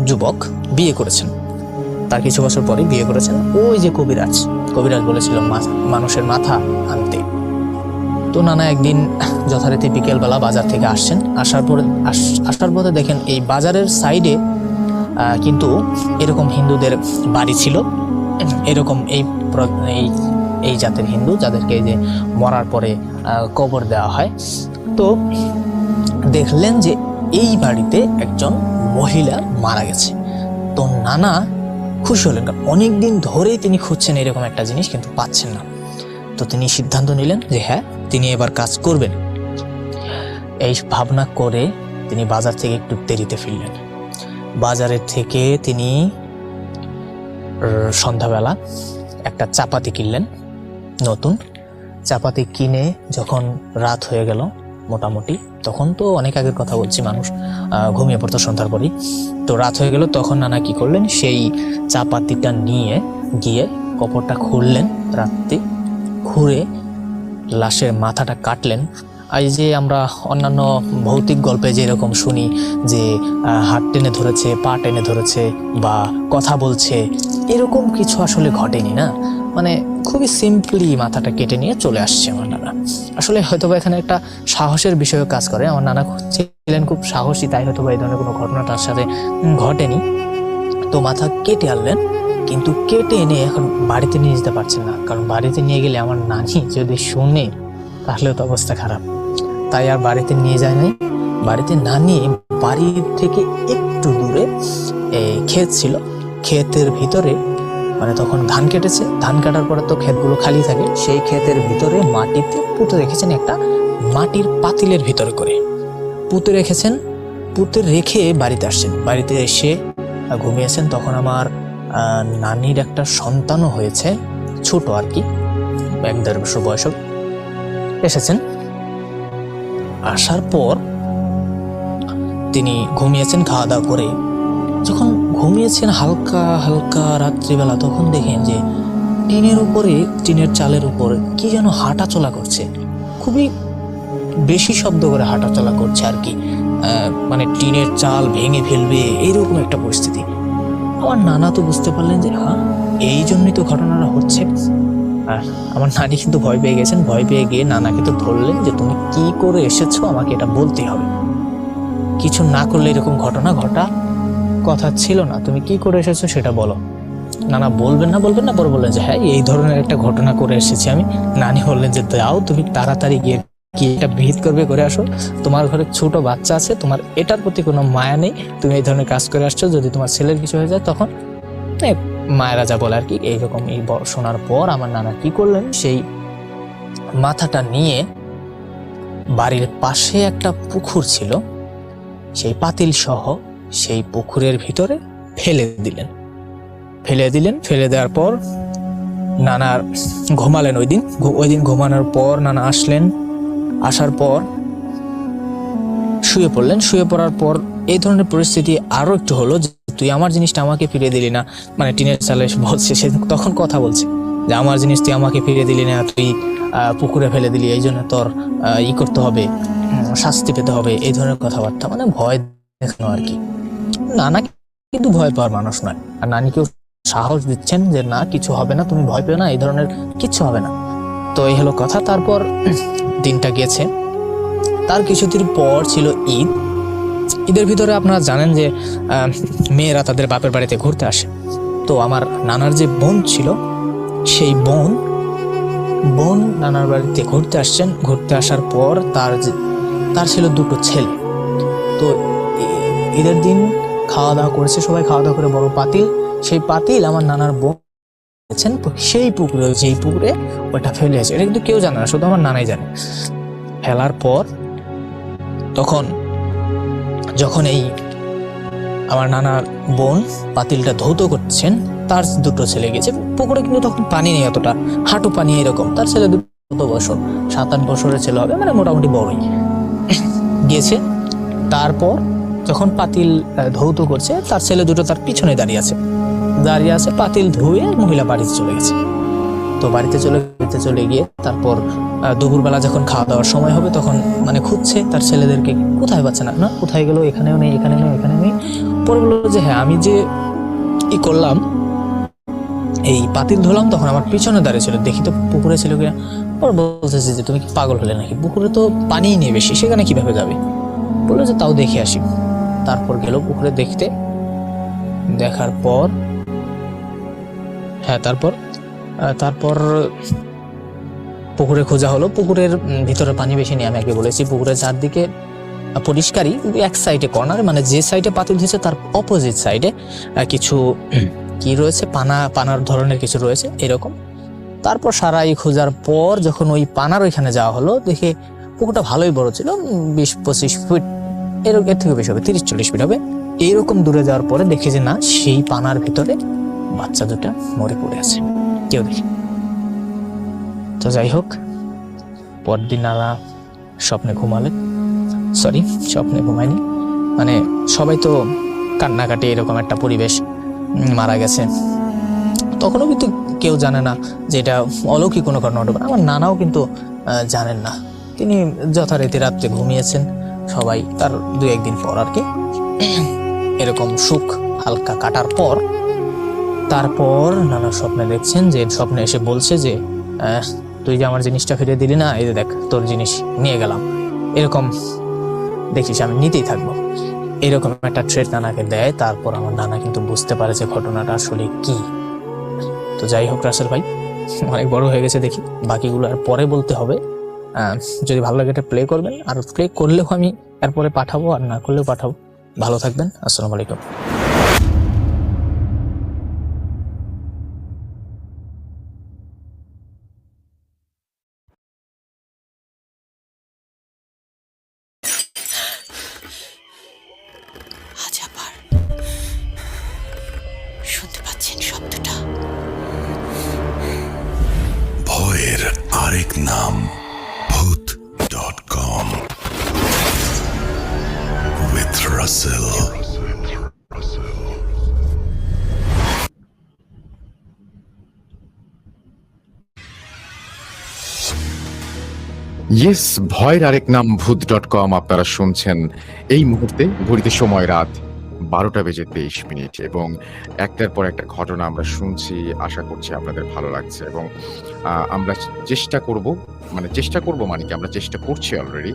যুবক বিয়ে করেছেন, তার কিছু বছর পরে বিয়ে করেছেন, ওই যে কবিরাজ বলেছিল মানুষের মাথা আনতে। তো নানা একদিন যথারীতি বিকেলবেলা বাজার থেকে আসছেন, আসার পরে দেখেন এই বাজারের সাইডে কিন্তু এরকম হিন্দুদের বাড়ি ছিল, এরকম এই জাতের হিন্দু যাদেরকে এই যে মরার পরে কবর দেওয়া হয়। তো দেখলেন যে এই বাড়িতে একজন মহিলা মারা গেছে। তো নানা খুশি হলেন, কারণ অনেকদিন ধরেই তিনি খুঁজছেন এরকম একটা জিনিস কিন্তু পাচ্ছেন না। তো তিনি সিদ্ধান্ত নিলেন যে হ্যাঁ তিনি এবার কাজ করবেন। এই ভাবনা করে তিনি বাজার থেকে একটু দেরিতে ফিরলেন। বাজারের থেকে তিনি সন্ধ্যাবেলা একটা চাপাতি কিনলেন, নতুন চাপাতি কিনে যখন রাত হয়ে গেল মোটামুটি, তখন তো অনেক আগের কথা বলছি, মানুষ ঘুমিয়ে পড়তো সন্ধ্যার পরই। তো রাত হয়ে গেল, তখন নানা কি করলেন, সেই চাপাতিটা নিয়ে গিয়ে কপড়টা খুললেন, রাত্রি খুঁড়ে লাশের মাথাটা কাটলেন। এই যে আমরা অন্যান্য ভৌতিক গল্পে যেরকম শুনি যে হাত টেনে ধরেছে, পা টেনে ধরেছে বা কথা বলছে, এরকম কিছু আসলে ঘটেনি না। মানে খুবই সিম্পলি মাথাটা কেটে নিয়ে চলে আসছে আমার নানা। আসলে হয়তো এখানে একটা সাহসের বিষয়ও কাজ করে। আমার নানা ছিলেন খুব সাহসী, তাই হয়তো এই ধরনের কোনো ঘটনা তার সাথে ঘটেনি। তো মাথা কেটে আনলেন, কিন্তু কেটে এনে এখন বাড়িতে নিয়ে যেতে পারছেন না, কারণ বাড়িতে নিয়ে গেলে আমার নানি যদি শুনে তাহলে তো অবস্থা খারাপ। তাই আর বাড়িতে নিয়ে যায় নাই। বাড়িতে না নিয়ে বাড়ির থেকে একটু দূরে ক্ষেত ছিল, ক্ষেতের ভিতরে মানে তখন ধান কেটেছে, ধান কাটার পরে তো ক্ষেতগুলো খালি থাকে, সেই ক্ষেতের ভিতরে মাটিতে পুঁতে রেখেছেন, একটা মাটির পাতিলের ভিতরে করে পুঁতে রেখেছেন। পুঁতে রেখে বাড়িতে আসছেন, বাড়িতে এসে ঘুমিয়েছেন। তখন আমার নানির একটা সন্তানও হয়েছে, ছোট আর কি, 1-1.5 বছর বয়স। এসেছেন, আসার পর তিনি ঘুমিয়েছেন খাওয়া দাওয়া করে। যখন ঘুমিয়েছেন হালকা হালকা রাত্রিবেলা, তখন দেখেন যে টিনের চালের উপর কি যেন হাঁটা চলা করছে, খুবই বেশি শব্দ করে হাঁটা চলা করছে আর কি, মানে টিনের চাল ভেঙে ফেলবে এইরকম একটা পরিস্থিতি। আমার নানা তো বুঝতে পারলেন যে হ্যাঁ এই জন্যই তো ঘটনাটা হচ্ছে। আর আমার নানি কিন্তু ভয় পেয়ে গেছেন। ভয় পেয়ে গিয়ে নানাকে তো ধরলেন যে তুমি কি করে এসেছো, আমাকে এটা বলতে হবে, কিছু না করলে এরকম ঘটনা ঘটা কথা ছিল না, তুমি কি করে এসেছো সেটা বলো। নানা বলবেন না, পরে বললেন যে হ্যাঁ এই ধরনের একটা ঘটনা করে এসেছি আমি। নানি বললেন যে যাও তুমি তাড়াতাড়ি গিয়ে কি এটা ভিত করবে করে আসো, তোমার ঘরে ছোট বাচ্চা আছে, তোমার এটার প্রতি কোনো মায়া নেই, তুমি এই ধরনের কাজ করে আসছো, যদি তোমার ছেলের কিছু হয়ে যায় তখন মায়েরা যা বলে আর কি। এইরকম এই শোনার পর আমার নানা কি করলেন, সেই মাথাটা নিয়ে বাড়ির পাশে একটা পুকুর ছিল, সেই পাতিল সহ সেই পুকুরের ভিতরে ফেলে দিলেন। ফেলে দেওয়ার পর নানা ঘুমালেন। ওই দিন ঘুমানোর পর নানা আসলেন, আসার পর শুয়ে পড়লেন। শুয়ে পড়ার পর এই ধরনের পরিস্থিতি আরো একটু হলো যে তুই আমার জিনিসটা আমাকে ফিরিয়ে দিলি না, মানে টিনের চালে বলছে, সে তখন কথা বলছে যে আমার জিনিস তুই আমাকে ফিরিয়ে দিলি না, তুই পুকুরে ফেলে দিলি, এই জন্য তোর করতে হবে, শাস্তি পেতে হবে, এই ধরনের কথাবার্তা, মানে ভয় দেখানো আর কি। নানা কিন্তু ভয় পাওয়ার মানুষ নয়, আর নানিকেও সাহস দিচ্ছেন যে না কিছু হবে না, তুমি ভয় পেও না, এই ধরনের কিচ্ছু হবে না। তো এই হলো কথা। তারপর দিনটা গেছে, তার কিছুদিন পর ছিল ঈদ। ঈদের ভিতরে আপনারা জানেন যে মেয়েরা তাদের বাপের বাড়িতে ঘুরতে আসে। তো আমার নানার যে বোন ছিল, সেই বোন নানার বাড়িতে ঘুরতে আসছেন। ঘুরতে আসার পর তার ছিল 2টো ছেলে। তো ঈদের দিন খাওয়া দাওয়া করেছে, সবাই খাওয়া দাওয়া করে বড় পাতিল, সেই পাতিল আমার নানার বোন সেই পুকুরে, যেই পুকুরে ওটা ফেলে আছে, এটা কিন্তু কেউ জানে না, শুধু আমার নানাই জানে। ফেলার পর যখন এই আমার নানার বোন পাতিলটা ধৌত করছেন, তার দুটো ছেলে গেছে পুকুরে, কিন্তু তখন পানি নেই অতটা, হাঁটু পানি এরকম। তার ছেলে দুটো বছর, 7-8 বছরের ছেলে হবে, মানে মোটামুটি বড়ই গিয়েছে। তারপর যখন পাতিল ধৌত করছে, তার ছেলে দুটো তার পিছনে দাঁড়িয়ে আছে, পাতিল ধুয়ে মহিলা বাড়িতে চলে গেছে। তো বাড়িতে চলে গিয়ে তারপর দুপুরবেলা যখন খাওয়া দাওয়ার সময় হবে, তখন মানে খুঁজছে তার ছেলেদেরকে, কোথায় পাচ্ছে না, কোথায় গেল, এখানেও নেই, এখানে নেই। পরে বললো যে হ্যাঁ, আমি যে করলাম, এই পাতিল ধুলাম, তখন আমার পিছনে দাঁড়িয়ে ছিল, দেখি তো পুকুরে ছিল কিনা। পরে বলতেছে যে তুমি কি পাগল হলে নাকি, পুকুরে তো পানিই নেই বেশি, সেখানে কিভাবে যাবে? বললো যে তাও দেখে আসি। তারপর গেল পুকুরে দেখতে, দেখার পর তারপর পুকুরে খোঁজা হলো। পুকুরের ভিতরে পানি বেশি নেই, আমি আগে বলেছি। পুকুরের চারদিকে পরিষ্কারই, কিন্তু এক সাইডে কর্নার, মানে যে সাইডে পাতিল ধুয়েছে তার অপোজিট সাইডে কিছু কি রয়েছে, পানার ধরনের কিছু রয়েছে এরকম। তারপর সারাই খোঁজার পর যখন ওই পানার ওইখানে যাওয়া হলো, দেখে পুকুরটা ভালোই বড় ছিল, 20-25 ফিট এর থেকে বেশি হবে, 30-40 ফিট হবে। এইরকম দূরে যাওয়ার পরে দেখে যে না, সেই পানার ভিতরে বাচ্চা দুটা মরে পড়ে আছে, কেউ দেখে। তো যাই হোক, পরদিন নানা স্বপ্নে ঘুমায়নি, মানে সবাই তো কান্নাকাটি, এরকম একটা পরিবেশ, মারা গেছে। তখনও কিন্তু কেউ জানে না যে এটা অলৌকিক কোনো ঘটনা হতে পারে। আমার নানাও কিন্তু জানেন না, তিনি যথারীতি রাত্রে ঘুমিয়েছেন, সবাই তার 2-1 দিন পর আর কি। এরকম সুখ হালকা কাটার পর তারপর নানা স্বপ্নে দেখছেন, যে স্বপ্নে এসে বলছে যে তুই যে আমার জিনিসটা ফিরে দিলি না, এই যে দেখ তোর জিনিস নিয়ে গেলাম, এরকম দেখিস আমি নিতেই থাকবো, এরকম একটা থ্রেট নানাকে দেয়। তারপর আমার নানা কিন্তু বুঝতে পারে যে ঘটনাটা আসলে কি। তো যাই হোক রাসেল ভাই, অনেক বড় হয়ে গেছে দেখি, বাকিগুলো আর পরে বলতে হবে। যদি ভালো লাগে এটা প্লে করবেন, আর প্লে করলেও আমি এরপরে পাঠাবো, আর না করলেও পাঠাবো। ভালো থাকবেন, আসসালামু আলাইকুম। আজ আবার শুনতে পাচ্ছেন শব্দটা? ভয়ের আরেক নাম ভূত.com with Russell. ইয়েস, ভয়ের আরেক নাম ভূত.com আপনারা শুনছেন। এই মুহূর্তে ঘড়িতে সময় রাত 12:23 এবং একটার পর একটা ঘটনা আমরা শুনছি। আশা করছি আপনাদের ভালো লাগছে, এবং আমরা চেষ্টা করব মানে কি আমরা চেষ্টা করছি অলরেডি,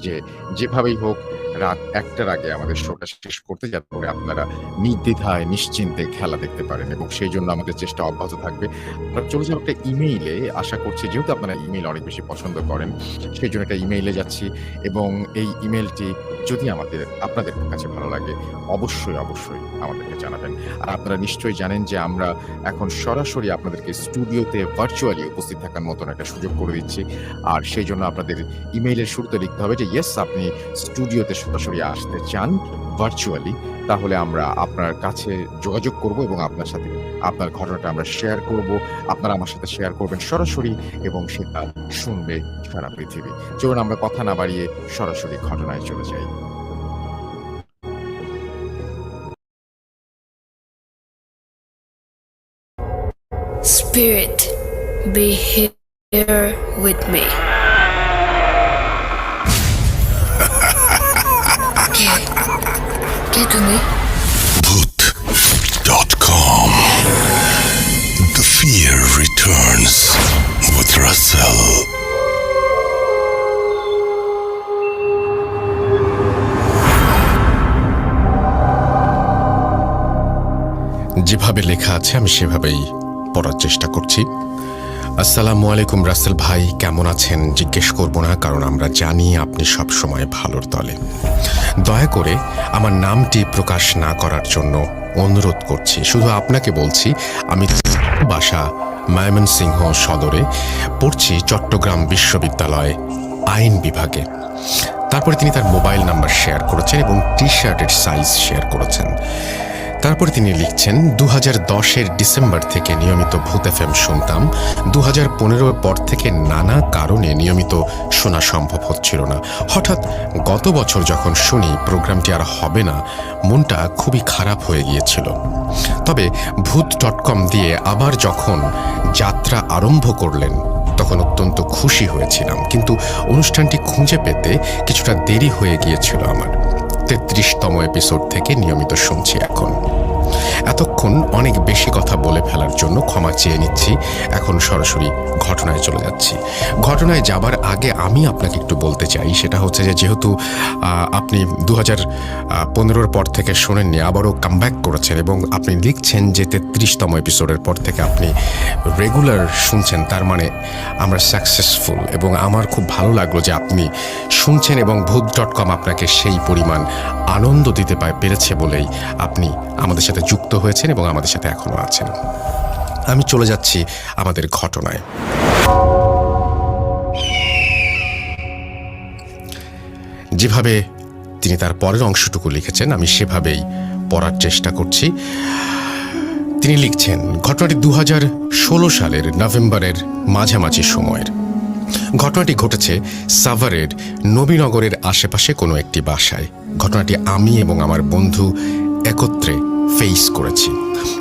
যে যেভাবেই হোক রাত 1টার আগে আমাদের শোটা শেষ করতে, যাতে করে আপনারা নির্দ্বিধায় নিশ্চিন্তে খেলা দেখতে পারেন, এবং সেই জন্য আমাদের চেষ্টা অব্যাহত থাকবে। আমরা চলে যাবো একটা ইমেইলে। আশা করছি যেহেতু আপনারা ইমেইল অনেক বেশি পছন্দ করেন, সেই জন্য একটা ইমেইলে যাচ্ছি, এবং এই ইমেইলটি যদি আপনাদের কাছে ভালো লাগে অবশ্যই আমাদেরকে জানাবেন। আর আপনারা নিশ্চয়ই জানেন যে আমরা এখন সরাসরি আপনাদেরকে স্টুডিওতে ভার্চুয়ালি উপস্থিত থাকার মতন একটা সুযোগ করে দিচ্ছি। আর সেই জন্য আপনাদের ইমেইলের শুরুতে লিখতে হবে যে ইয়েস, আপনি স্টুডিওতে সরাসরি আসতে চান ভার্চুয়ালি, তাহলে আমরা আপনার কাছে যোগাযোগ করব এবং আপনার সাথে আপনার ঘটনাটা আমরা শেয়ার করব। আপনারা আমার সাথে শেয়ার করবেন সরাসরি, এবং সেটা শুনবে সারা পৃথিবী। চলুন আমরা কথা না বাড়িয়ে সরাসরি ঘটনায় চলে যাই। Spirit, be here with me. কে তুমি? Bhoot.com. The fear returns with Russell. যেভাবে লেখা আছে আমি সেভাবেই পড়ার চেষ্টা করছি। আসসালামু আলাইকুম রাসেল ভাই, কেমন আছেন জিজ্ঞেস করব না, কারণ আমরা জানি আপনি সব সময় ভালোর দলে। দয়া করে আমার নামটি প্রকাশ না করার জন্য অনুরোধ করছি। শুধু আপনাকে বলছি, আমি বাসা ময়মনসিংহ সদরে, পড়ছি চট্টগ্রাম বিশ্ববিদ্যালয়ে আইন বিভাগে। তারপরে তিনি তার মোবাইল নাম্বার শেয়ার করেছেন এবং টি শার্টের সাইজ শেয়ার করেছেন। তারপরে তিনি লিখছেন, 2010-এর ডিসেম্বর থেকে নিয়মিত ভূত এফএম শুনতাম। 2015-এর পর থেকে নানা কারণে নিয়মিত শোনা সম্ভব হচ্ছিল না। হঠাৎ গত বছর যখন শুনি প্রোগ্রামটি আর হবে না, মনটা খুবই খারাপ হয়ে গিয়েছিল। তবে ভূত.com দিয়ে আবার যখন যাত্রা আরম্ভ করলেন তখন অত্যন্ত খুশি হয়েছিলাম, কিন্তু অনুষ্ঠানটি খুঁজে পেতে কিছুটা দেরি হয়ে গিয়েছিল আমার। 33তম এপিসোড থেকে নিয়মিত শুনছি এখন। এতক্ষণ অনেক বেশি কথা বলে ফেলার জন্য ক্ষমা চেয়ে নিচ্ছি। এখন সরাসরি ঘটনায় চলে যাচ্ছি। ঘটনায় যাবার আগে আমি আপনাকে একটু বলতে চাই, সেটা হচ্ছে যে যেহেতু আপনি 2015-এর পর থেকে শোনেননি, আবারও কামব্যাক করেছেন এবং আপনি লিখছেন যে 33তম এপিসোডের পর থেকে আপনি রেগুলার শুনছেন, তার মানে আমরা সাকসেসফুল। এবং আমার খুব ভালো লাগলো যে আপনি শুনছেন এবং ভূত.com আপনাকে সেই পরিমাণ আনন্দ দিতে পেরেছে বলেই আপনি আমাদের সাথে যুক্ত হয়েছেন এবং আমাদের সাথে এখনো আছেন। আমি চলে যাচ্ছি আমাদের ঘটনায়। যেভাবে তিনি তার পরের অংশটুকু লিখেছেন আমি সেভাবেই পড়ার চেষ্টা করছি। তিনি লিখছেন, ঘটনাটি 2016 সালের নভেম্বরের মাঝামাঝি সময়ের। ঘটনাটি ঘটেছে সাভারের নবীনগরের আশেপাশে কোনো একটি বাসায়। ঘটনাটি আমি এবং আমার বন্ধু একত্রে ফেস করেছি।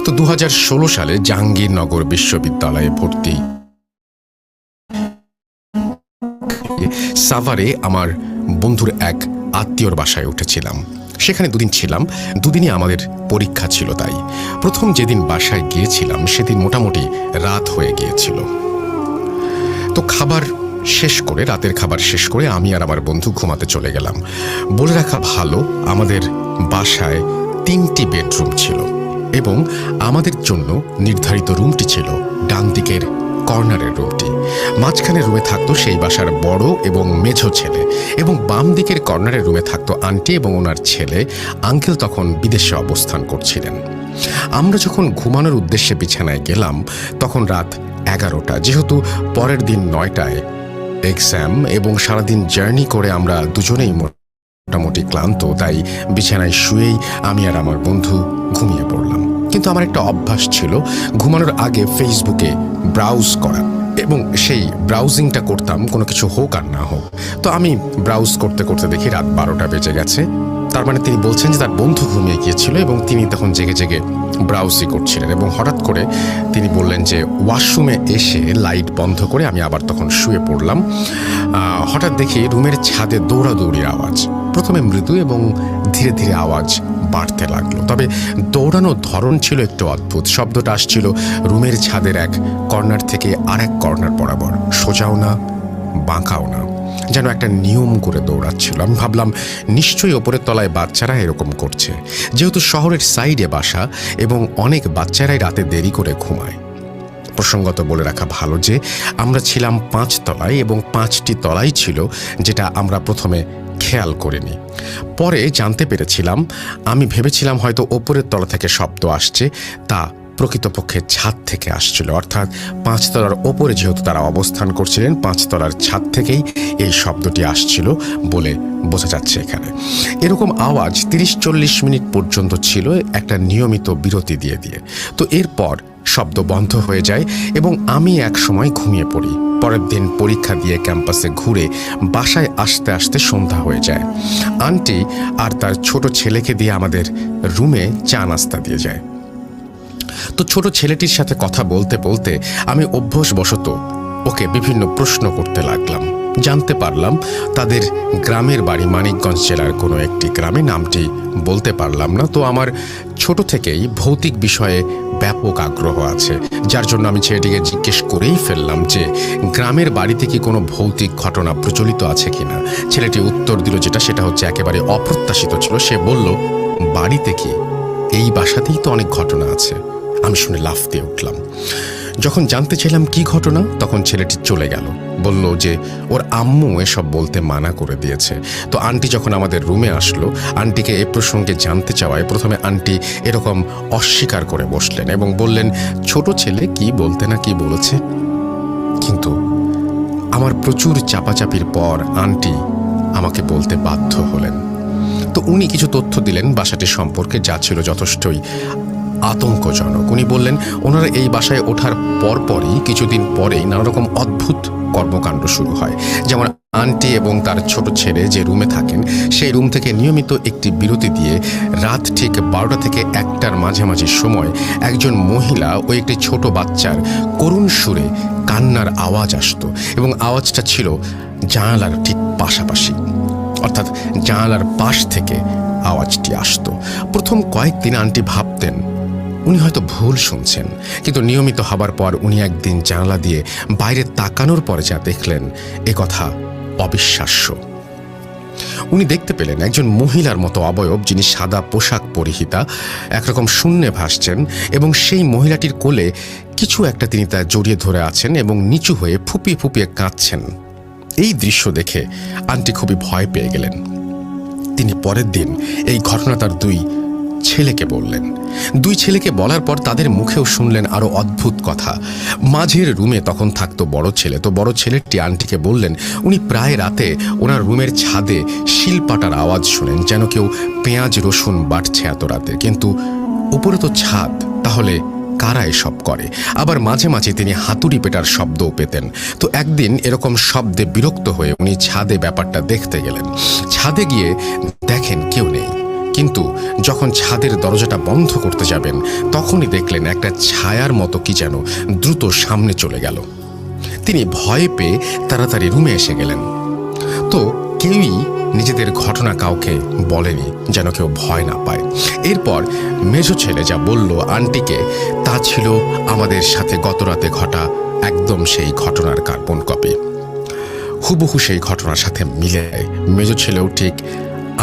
তো 2016 সালে জাহাঙ্গীরনগর বিশ্ববিদ্যালয়ে ভর্তি সাভারে আমার বন্ধুর এক আত্মীয়র বাসায় উঠেছিলাম। সেখানে দুদিন ছিলাম। দুদিনই আমাদের পরীক্ষা ছিল। তাই প্রথম যেদিন বাসায় গিয়েছিলাম সেদিন মোটামুটি রাত হয়ে গিয়েছিল। তো রাতের খাবার শেষ করে আমি আর আমার বন্ধু ঘুমাতে চলে গেলাম। বলে রাখা ভালো, আমাদের বাসায় 3টি বেডরুম ছিল এবং আমাদের জন্য নির্ধারিত রুমটি ছিল ডান দিকের কর্নারের রুমটি। মাঝখানের রুমে থাকতো সেই বাসার বড় এবং মেঝো ছেলে এবং বাম দিকের কর্নারের রুমে থাকতো আন্টি এবং ওনার ছেলে আঙ্কেল, তখন বিদেশে অবস্থান করছিলেন। আমরা যখন ঘুমানোর উদ্দেশ্যে বিছানায় গেলাম তখন রাত 11টা। যেহেতু পরের দিন 9টায় এক্সাম এবং সারাদিন জার্নি করে আমরা দুজনেই মোটামুটি ক্লান্ত, তাই বিছানায় শুয়েই আমি আর আমার বন্ধু ঘুমিয়ে পড়লাম। কিন্তু আমার একটা অভ্যাস ছিল ঘুমানোর আগে ফেসবুকে ব্রাউজ করা, এবং সেই ব্রাউজিংটা করতাম কোনো কিছু হোক আর না হোক। তো আমি ব্রাউজ করতে করতে দেখি রাত 12টা বেজে গেছে। তার মানে তিনি বলছেন যে তার বন্ধু ঘুমিয়ে গিয়েছিল এবং তিনি তখন জেগে জেগে ব্রাউজই করছিলেন। এবং হঠাৎ করে তিনি বললেন যে ওয়াশরুমে এসে লাইট বন্ধ করে আমি আবার তখন শুয়ে পড়লাম। হঠাৎ দেখি রুমের ছাদে দৌড়াদৌড়ির আওয়াজ। প্রথমে মৃদু এবং ধীরে ধীরে আওয়াজ বাড়তে লাগলো। তবে দৌড়ানোর ধরন ছিল একটু অদ্ভুত। শব্দটা আসছিল রুমের ছাদের এক কর্নার থেকে আর এক কর্নার বরাবর, সোজাও না বাঁকাও না, যেন একটা নিয়ম করে দৌড়াচ্ছিল। আমি ভাবলাম নিশ্চয়ই ওপরের তলায় বাচ্চারা এরকম করছে, যেহেতু শহরের সাইডে বাসা এবং অনেক বাচ্চারাই রাতে দেরি করে ঘুমায়। প্রসঙ্গত বলে রাখা ভালো যে আমরা ছিলাম 5 তলায় এবং 5টি তলাই ছিল, যেটা আমরা প্রথমে খেয়াল করিনি। পরে জানতে পেরেছিলাম, আমি ভেবেছিলাম হয়তো ওপরের তলা থেকে শব্দ আসছে, তা প্রকৃতপক্ষে ছাদ থেকে আসছিল। অর্থাৎ 5 তলার ওপরে যেহেতু তারা অবস্থান করছিলেন, 5 তলার ছাদ থেকেই এই শব্দটি আসছিল বলে বোঝা যাচ্ছে এখানে। এরকম আওয়াজ 30-40 মিনিট পর্যন্ত ছিল, একটা নিয়মিত বিরতি দিয়ে দিয়ে। তো এরপর শব্দ বন্ধ হয়ে যায় এবং আমি এক সময় ঘুমিয়ে পড়ি। পরের দিন পরীক্ষা দিয়ে ক্যাম্পাসে ঘুরে বাসায় আসতে আসতে সন্ধ্যা হয়ে যায়। আন্টি আর তার ছোট ছেলেকে দিয়ে আমাদের রুমে চা নাস্তা দিয়ে যায়। তো ছোট ছেলেটির সাথে কথা বলতে বলতে আমি অভ্যাসবশত ওকে বিভিন্ন প্রশ্ন করতে লাগলাম। জানতে পারলাম তাদের গ্রামের বাড়ি মানিকগঞ্জ জেলার কোনো একটি গ্রামে, নামটি বলতে পারলাম না। তো আমার ছোট থেকেই ভৌতিক বিষয়ে ব্যাপক আগ্রহ আছে, যার জন্য আমি ছেলেটিকে জিজ্ঞেস করেই ফেললাম যে গ্রামের বাড়িতে কি কোনো ভৌতিক ঘটনা প্রচলিত আছে কিনা। ছেলেটি উত্তর দিল সেটা হচ্ছে একেবারে অপ্রত্যাশিত ছিল। সে বলল, বাড়িতে কি, এই বাসাতেই তো অনেক ঘটনা আছে। আমি শুনে লাফ দিয়ে উঠলাম। যখন জানতে চাইলাম কি ঘটনা, তখন ছেলেটি চলে গেল, বলল যে ওর আম্মু এসব বলতে মানা করে দিয়েছে। তো আন্টি যখন আমাদের রুমে আসলো, আন্টিকে এ প্রসঙ্গে জানতে চাওয়ায় প্রথমে আন্টি এরকম অস্বীকার করে বসলেন এবং বললেন ছোট ছেলে কি বলতে না কি বলেছে। কিন্তু আমার প্রচুর চাপাচাপির পর আন্টি আমাকে বলতে বাধ্য হলেন। তো উনি কিছু তথ্য দিলেন বাসাটি সম্পর্কে, যা ছিল যথেষ্টই আতঙ্কজনক। উনি বললেন ওনারা এই বাসায় ওঠার পরপরই কিছুদিন পরেই নানা রকম অদ্ভুত কর্মকাণ্ড শুরু হয়। যেমন আন্টি এবং তার ছোট ছেলে যে রুমে থাকেন সেই রুম থেকে নিয়মিত একটি বিরতি দিয়ে রাত ঠিক 12টা থেকে 1টার মাঝামাঝি সময় একজন মহিলা ও একটি ছোট বাচ্চার করুণ সুরে কান্নার আওয়াজ আসতো, এবং আওয়াজটা ছিল জানালার ঠিক পাশাপাশি, অর্থাৎ জানালার পাশ থেকে আওয়াজটি আসতো। প্রথম কয়েকদিন আন্টি ভাবতেন উনি হয়তো ভুল শুনছেন, কিন্তু নিয়মিত হবার পর উনি একদিন জানালা দিয়ে বাইরে তাকানোর পরে যা দেখলেন এ কথা অবিশ্বাস্য। উনি দেখতে পেলেন একজন মহিলার মতো অবয়ব, যিনি সাদা পোশাক পরিহিতা, একরকম শূন্যে ভাসছেন, এবং সেই মহিলাটির কোলে কিছু একটা তিনি তা জড়িয়ে ধরে আছেন এবং নিচু হয়ে ফুপিয়ে ফুপিয়ে কাঁদছেন। এই দৃশ্য দেখে আন্টি খুবই ভয় পেয়ে গেলেন। তিনি পরের দিন এই ঘটনা তার 2 ছেলেকে বললেন। 2 ছেলেকে বলার পর তাদের মুখেও শুনলেন আরো অদ্ভুত কথা। মাঝের রুমে তখন থাকতো বড় ছেলে। তো বড় ছেলেটি আন্টিকে বললেন উনি প্রায় রাতে ওনার রুমের ছাদে শিলপাটার আওয়াজ শোনেন, যেন কেউ পেঁয়াজ রসুন বাটছে এত রাতে। কিন্তু উপরে তো ছাদ, তাহলে কারা এসব করে? আবার মাঝে মাঝে তিনি হাতুড়ি পেটার শব্দও পেতেন। তো একদিন এরকম শব্দে বিরক্ত হয়ে উনি ছাদে ব্যাপারটা দেখতে গেলেন। ছাদে গিয়ে দেখেন কেউ নেই, কিন্তু যখন ছাদের দরজাটা বন্ধ করতে যাবেন তখনই দেখলেন একটা ছায়ার মতো কি যেন দ্রুত সামনে চলে গেল। তিনি ভয় পেয়ে তাড়াতাড়ি রুমে এসে গেলেন। তো কেউই নিজেদের ঘটনা কাউকে বলেনি, যেন কেউ ভয় না পায়। এরপর মেজো ছেলে যা বলল আন্টিকে, তা ছিল আমাদের সাথে গত রাতে ঘটা একদম সেই ঘটনার কার্বন কপি। হুবহু সেই ঘটনার সাথে মিলে মেজো ছেলেও ঠিক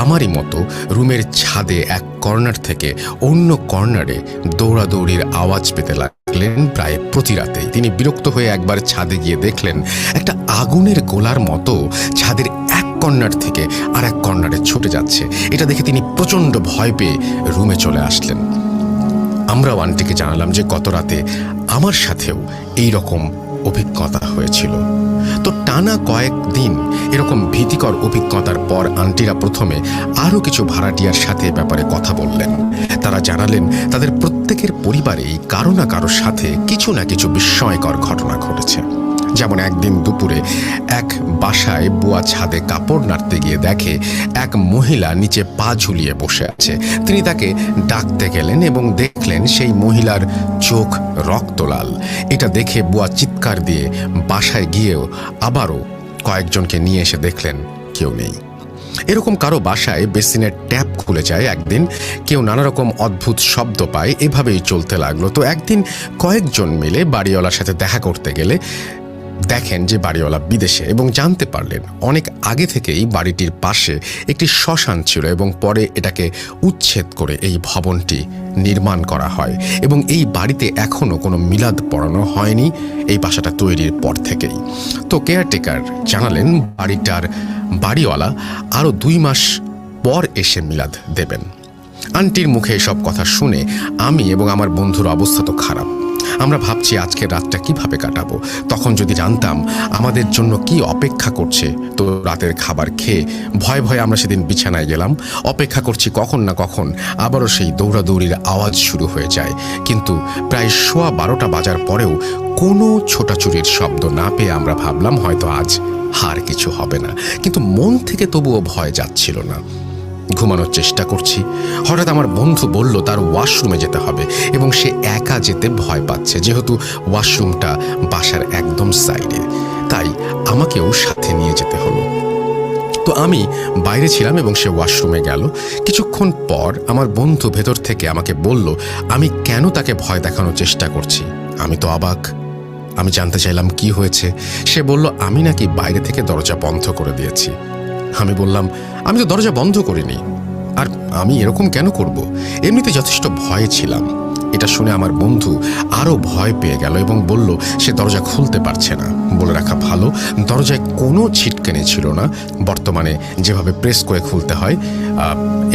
আমারই মতো রুমের ছাদে এক কর্নার থেকে অন্য কর্নারে দৌড়াদৌড়ির আওয়াজ পেতে লাগলেন প্রায় প্রতি রাতেই। তিনি বিরক্ত হয়ে একবার ছাদে গিয়ে দেখলেন একটা আগুনের গোলার মতো ছাদের এক কর্নার থেকে আর এক কর্নারে ছুটে যাচ্ছে। এটা দেখে তিনি প্রচণ্ড ভয় পেয়ে রুমে চলে আসলেন। আমরাও আন্টিকে জানালাম যে গত রাতে আমার সাথেও এই রকম অভিজ্ঞতা হয়েছিল। তো টানা কয়েকদিন এরকম ভীতিকর অভিজ্ঞতার পর আন্টিরা প্রথমে আরও কিছু ভাড়াটিয়ার সাথে ব্যাপারে কথা বললেন। তারা জানালেন তাদের প্রত্যেকের পরিবারেই কারো না কারোর সাথে কিছু না কিছু বিস্ময়কর ঘটনা ঘটেছে। যেমন একদিন দুপুরে এক বাসায় বুয়া ছাদে কাপড় নাড়তে গিয়ে দেখে এক মহিলা নিচে পা ঝুলিয়ে বসে আছে। তিনি তাকে ডাকতে গেলেন এবং দেখলেন সেই মহিলার চোখ রক্তলাল। এটা দেখে বুয়া চিৎকার দিয়ে বাসায় গিয়েও আবারও কয়েকজনকে নিয়ে এসে দেখলেন কেউ নেই। এরকম কারো বাসায় বেসিনের ট্যাপ খুলে যায় একদিন, কেউ নানা রকম অদ্ভুত শব্দ পায়, এভাবেই চলতে লাগলো। তো একদিন কয়েকজন মিলে বাড়িওয়ালার সাথে দেখা করতে গেলে দেখেন যে বাড়িওয়ালা বিদেশে, এবং জানতে পারলেন অনেক আগে থেকেই বাড়িটির পাশে একটি শ্মশান ছিল এবং পরে এটাকে উচ্ছেদ করে এই ভবনটি নির্মাণ করা হয়, এবং এই বাড়িতে এখনও কোনো মিলাদ পড়ানো হয়নি এই বাসাটা তৈরির পর থেকেই। তো কেয়ারটেকার জানালেন বাড়িটার বাড়িওয়ালা আরও 2 মাস পর এসে মিলাদ দেবেন। আন্টির মুখে এসব কথা শুনে আমি এবং আমার বন্ধুর অবস্থা তো খারাপ। আমরা ভাবছি আজকের রাতটা কিভাবে কাটাবো। তখন যদি জানতাম আমাদের জন্য কি অপেক্ষা করছে, তো রাতের খাবার খেয়ে ভয়ে ভয়ে আমরা সেদিন বিছানায় গেলাম। অপেক্ষা করছি কখন না কখন আবারও সেই দৌড়াদৌড়ির আওয়াজ শুরু হয়ে যায়, কিন্তু প্রায় 12:15 বাজার পরেও কোনো ছোটাছুটির শব্দ না পেয়ে আমরা ভাবলাম হয়তো আজ আর কিছু হবে না, কিন্তু মন থেকে তবুও ভয় যাচ্ছিল না। ঘুমানোর চেষ্টা করছি, হঠাৎ আমার বন্ধু বলল তার ওয়াশরুমে যেতে হবে এবং সে একা যেতে ভয় পাচ্ছে, যেহেতু ওয়াশরুমটা বাসার একদম সাইডে, তাই আমাকেও সাথে নিয়ে যেতে হলো। তো আমি বাইরে ছিলাম এবং সে ওয়াশরুমে গেল। কিছুক্ষণ পর আমার বন্ধু ভেতর থেকে আমাকে বলল আমি কেন তাকে ভয় দেখানোর চেষ্টা করছি। আমি তো অবাক। আমি জানতে চাইলাম কি হয়েছে। সে বলল আমি নাকি বাইরে থেকে দরজা বন্ধ করে দিয়েছি। আমি বললাম আমি তো দরজা বন্ধ করিনি, আর আমি এরকম কেন করব? এমনিতে যথেষ্ট ভয়ে ছিলাম। এটা শুনে আমার বন্ধু আরও ভয় পেয়ে গেল এবং বলল সে দরজা খুলতে পারছে না। বলে রাখা ভালো, দরজায় কোনো ছিটকেনি ছিল না। বর্তমানে যেভাবে প্রেস করে খুলতে হয়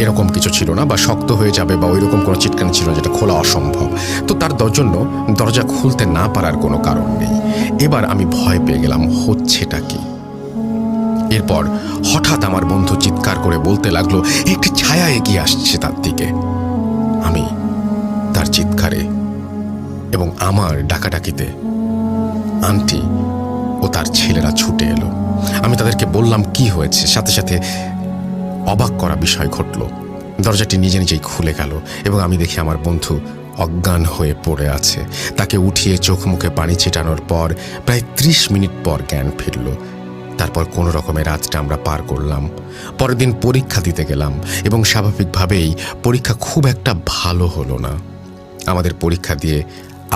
এরকম কিছু ছিল না, বা শক্ত হয়ে যাবে বা ওই রকম কোনো ছিটকানি ছিল না যেটা খোলা অসম্ভব। তো তার জন্য দরজা খুলতে না পারার কোনো কারণ নেই। এবার আমি ভয় পেয়ে গেলাম হচ্ছেটা কি। এরপর হঠাৎ আমার বন্ধু চিৎকার করে বলতে লাগলো, একটি ছায়া এগিয়ে আসছে তার দিকে। আমি তার চিৎকারে এবং আমার ডাকাডাকিতে আন্টি ও তার ছেলেরা ছুটে এলো। আমি তাদেরকে বললাম কি হয়েছে। সাথে সাথে অবাক করা বিষয় ঘটল। দরজাটি নিজে নিজেই খুলে গেল এবং আমি দেখি আমার বন্ধু অজ্ঞান হয়ে পড়ে আছে। তাকে উঠিয়ে চোখ মুখে পানি ছিটানোর পর প্রায় 30 মিনিট পর জ্ঞান ফিরল। তারপর কোনো রকমের রাতটা আমরা পার করলাম। পরের দিন পরীক্ষা দিতে গেলাম এবং স্বাভাবিকভাবেই পরীক্ষা খুব একটা ভালো হলো না। আমাদের পরীক্ষা দিয়ে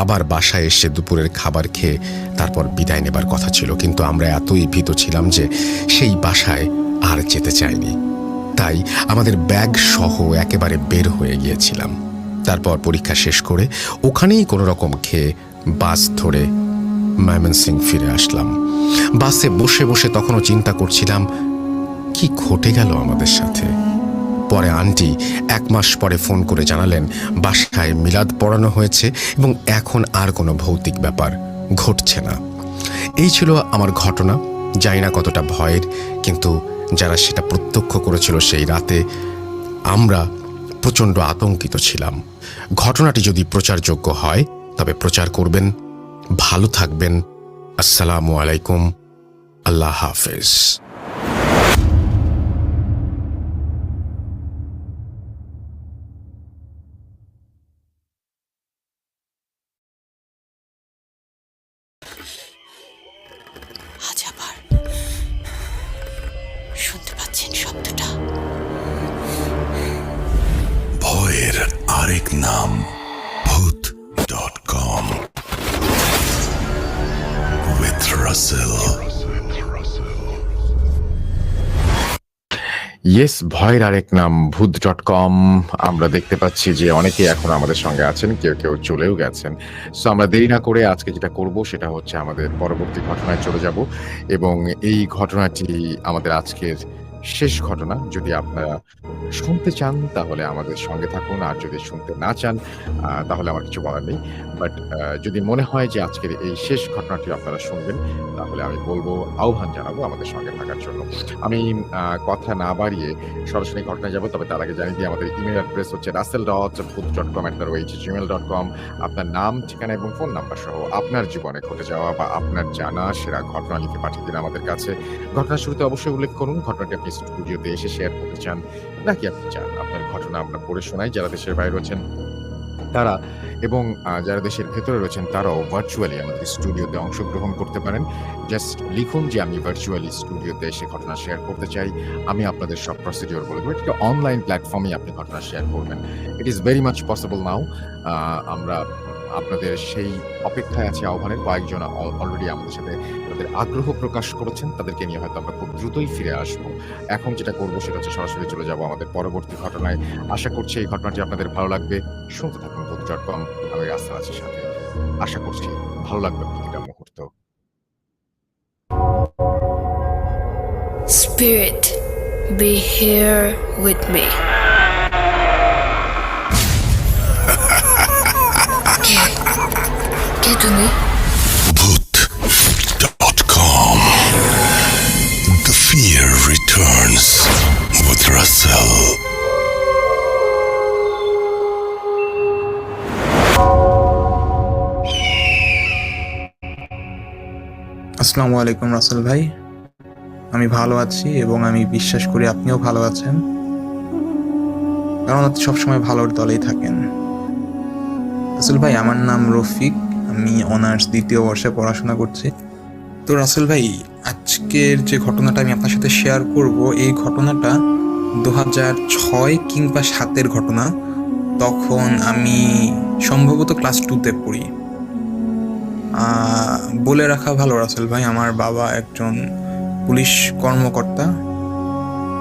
আবার বাসায় এসে দুপুরের খাবার খেয়ে তারপর বিদায় নেবার কথা ছিল, কিন্তু আমরা এতই ভীত ছিলাম যে সেই বাসায় আর যেতে চাইনি। তাই আমাদের ব্যাগ সহ একেবারে বের হয়ে গিয়েছিলাম। তারপর পরীক্ষা শেষ করে ওখানেই কোনো রকম খেয়ে বাস ধরে ময়মনসিংহ ফিরে আসলাম। বাসে বসে বসে তখনও চিন্তা করছিলাম কি ঘটে গেল আমাদের সাথে। পরে আন্টি 1 মাস পরে ফোন করে জানালেন বাসায় মিলাদ পড়ানো হয়েছে এবং এখন আর কোনো ভৌতিক ব্যাপার ঘটছে না। এই ছিল আমার ঘটনা। জানি না কতটা ভয়ের, কিন্তু যারা সেটা প্রত্যক্ষ করেছিল সেই রাতে আমরা প্রচণ্ড আতঙ্কিত ছিলাম। ঘটনাটি যদি প্রচারযোগ্য হয় তবে প্রচার করবেন। ভালো থাকবেন। আসসালামু আলাইকুম। আল্লাহ হাফেজ। আজ আবার শুনতে পাচ্ছেন শব্দটা? ভয়ের আরেক নাম ভূত.com with Russell. ইয়েস, ভয়ের আরেক নাম ভূত.com। আমরা দেখতে পাচ্ছি যে অনেকেই এখন আমাদের সঙ্গে আছেন, কেউ কেউ চলেও গেছেন। সো আমরা দেরি না করে আজকে যেটা করব সেটা হচ্ছে আমাদের পরবর্তী ঘটনায় চলে যাব এবং এই ঘটনাটি আমাদের আজকের শেষ ঘটনা। যদি আপনারা শুনতে চান তাহলে আমাদের সঙ্গে থাকুন, আর যদি শুনতে না চান তাহলে আমার কিছু বলার নেই। বাট যদি মনে হয় যে আজকের এই শেষ ঘটনাটি আপনারা শুনবেন তাহলে আমি বলবো, আহ্বান জানাবো আমাদের সঙ্গে থাকার জন্য। আমি কথা না বাড়িয়ে সরাসরি ঘটনায় যাব। তবে তার আগে জানিয়ে দিই আমাদের ইমেল অ্যাড্রেস হচ্ছে russell.booth.com@gmail.com। আপনার নাম, ঠিকানা এবং ফোন নাম্বার সহ আপনার জীবনে ঘটে যাওয়া বা আপনার জানা সেরা ঘটনা লিখে পাঠিয়ে দিন আমাদের কাছে। ঘটনার শুরুতে অবশ্যই উল্লেখ করুন ঘটনাটি আপনি স্টুডিওতে এসে শেয়ার করতে চান নাকি আপনি চান আপনার ঘটনা আমরা পড়ে শোনাই। যারা দেশের বাইরে রয়েছেন তারা এবং যারা দেশের ভেতরে রয়েছেন তারাও ভার্চুয়ালি আমাদের স্টুডিওতে অংশগ্রহণ করতে পারেন। জাস্ট লিখুন যে আমি ভার্চুয়ালি স্টুডিওতে এসে ঘটনা শেয়ার করতে চাই। আমি আপনাদের সব প্রসিডিওর বলে দেবো। এটা অনলাইন প্ল্যাটফর্মেই আপনি ঘটনা শেয়ার করবেন। It is very much possible now. আমরা আপনাদের সেই অপেক্ষায় আছে আহ্বানের। কয়েকজন অলরেডি আমাদের সাথে তাদের আগ্রহ প্রকাশ করেছেন, তাদেরকে নিয়ে হয়তো আমরা খুব দ্রুতই ফিরে আসবো। এখন যেটা করবো সেটা হচ্ছে সরাসরি চলে যাবো আমাদের পরবর্তী ঘটনায়। আশা করছি এই ঘটনাটি আপনাদের ভালো লাগবে। শুনতে থাকুন ভূত.com। আমি রাস্তা আছি সাথে। আশা করছি ভালো লাগবে প্রতিটা মুহূর্ত। Spirit, be here with me. কে তুমি? Booth.com. The fear returns with Russell. আসসালামু আলাইকুম রাসেল ভাই। আমি ভালো আছি এবং আমি বিশ্বাস করি আপনিও ভালো আছেন, কারণ আপনি সবসময় ভালোর দলেই থাকেন। রাসেল ভাই, আমার নাম রফিক। আমি অনার্স 2য় বর্ষে পড়াশোনা করছি। তো রাসেল ভাই, আজকের যে ঘটনাটা আমি আপনার সাথে শেয়ার করব, এই ঘটনাটা 2006 কিংবা 7-এর ঘটনা। তখন আমি সম্ভবত ক্লাস 2-তে পড়ি। বলে রাখা ভালো রাসেল ভাই, আমার বাবা একজন পুলিশ কর্মকর্তা।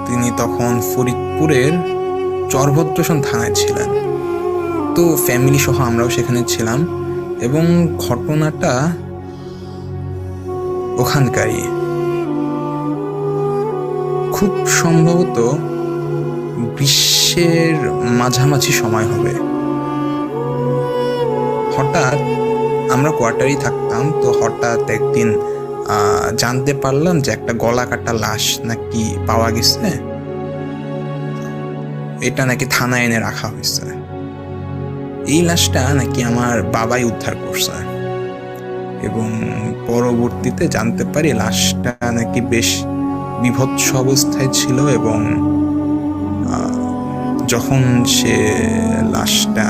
তিনি তখন ফরিদপুরের চরভদ্রসন থানায় ছিলেন। তো ফ্যামিলি সহ আমরাও সেখানে ছিলাম এবং ঘটনাটা ওখানকারই। খুব সম্ভবত গ্রীষ্মের মাঝামাঝি সময় হবে। হঠাৎ আমরা কোয়ার্টারেই থাকতাম। তো হঠাৎ একদিন জানতে পারলাম যে একটা গলা কাটা লাশ নাকি পাওয়া গেছে, এটা নাকি থানায় এনে রাখা হয়েছে। এই লাশটা নাকি আমার বাবাই উদ্ধার করছে এবং পরবর্তীতে জানতে পারি লাশটা নাকি বেশ বিভৎস অবস্থায় ছিল এবং যখন সে লাশটা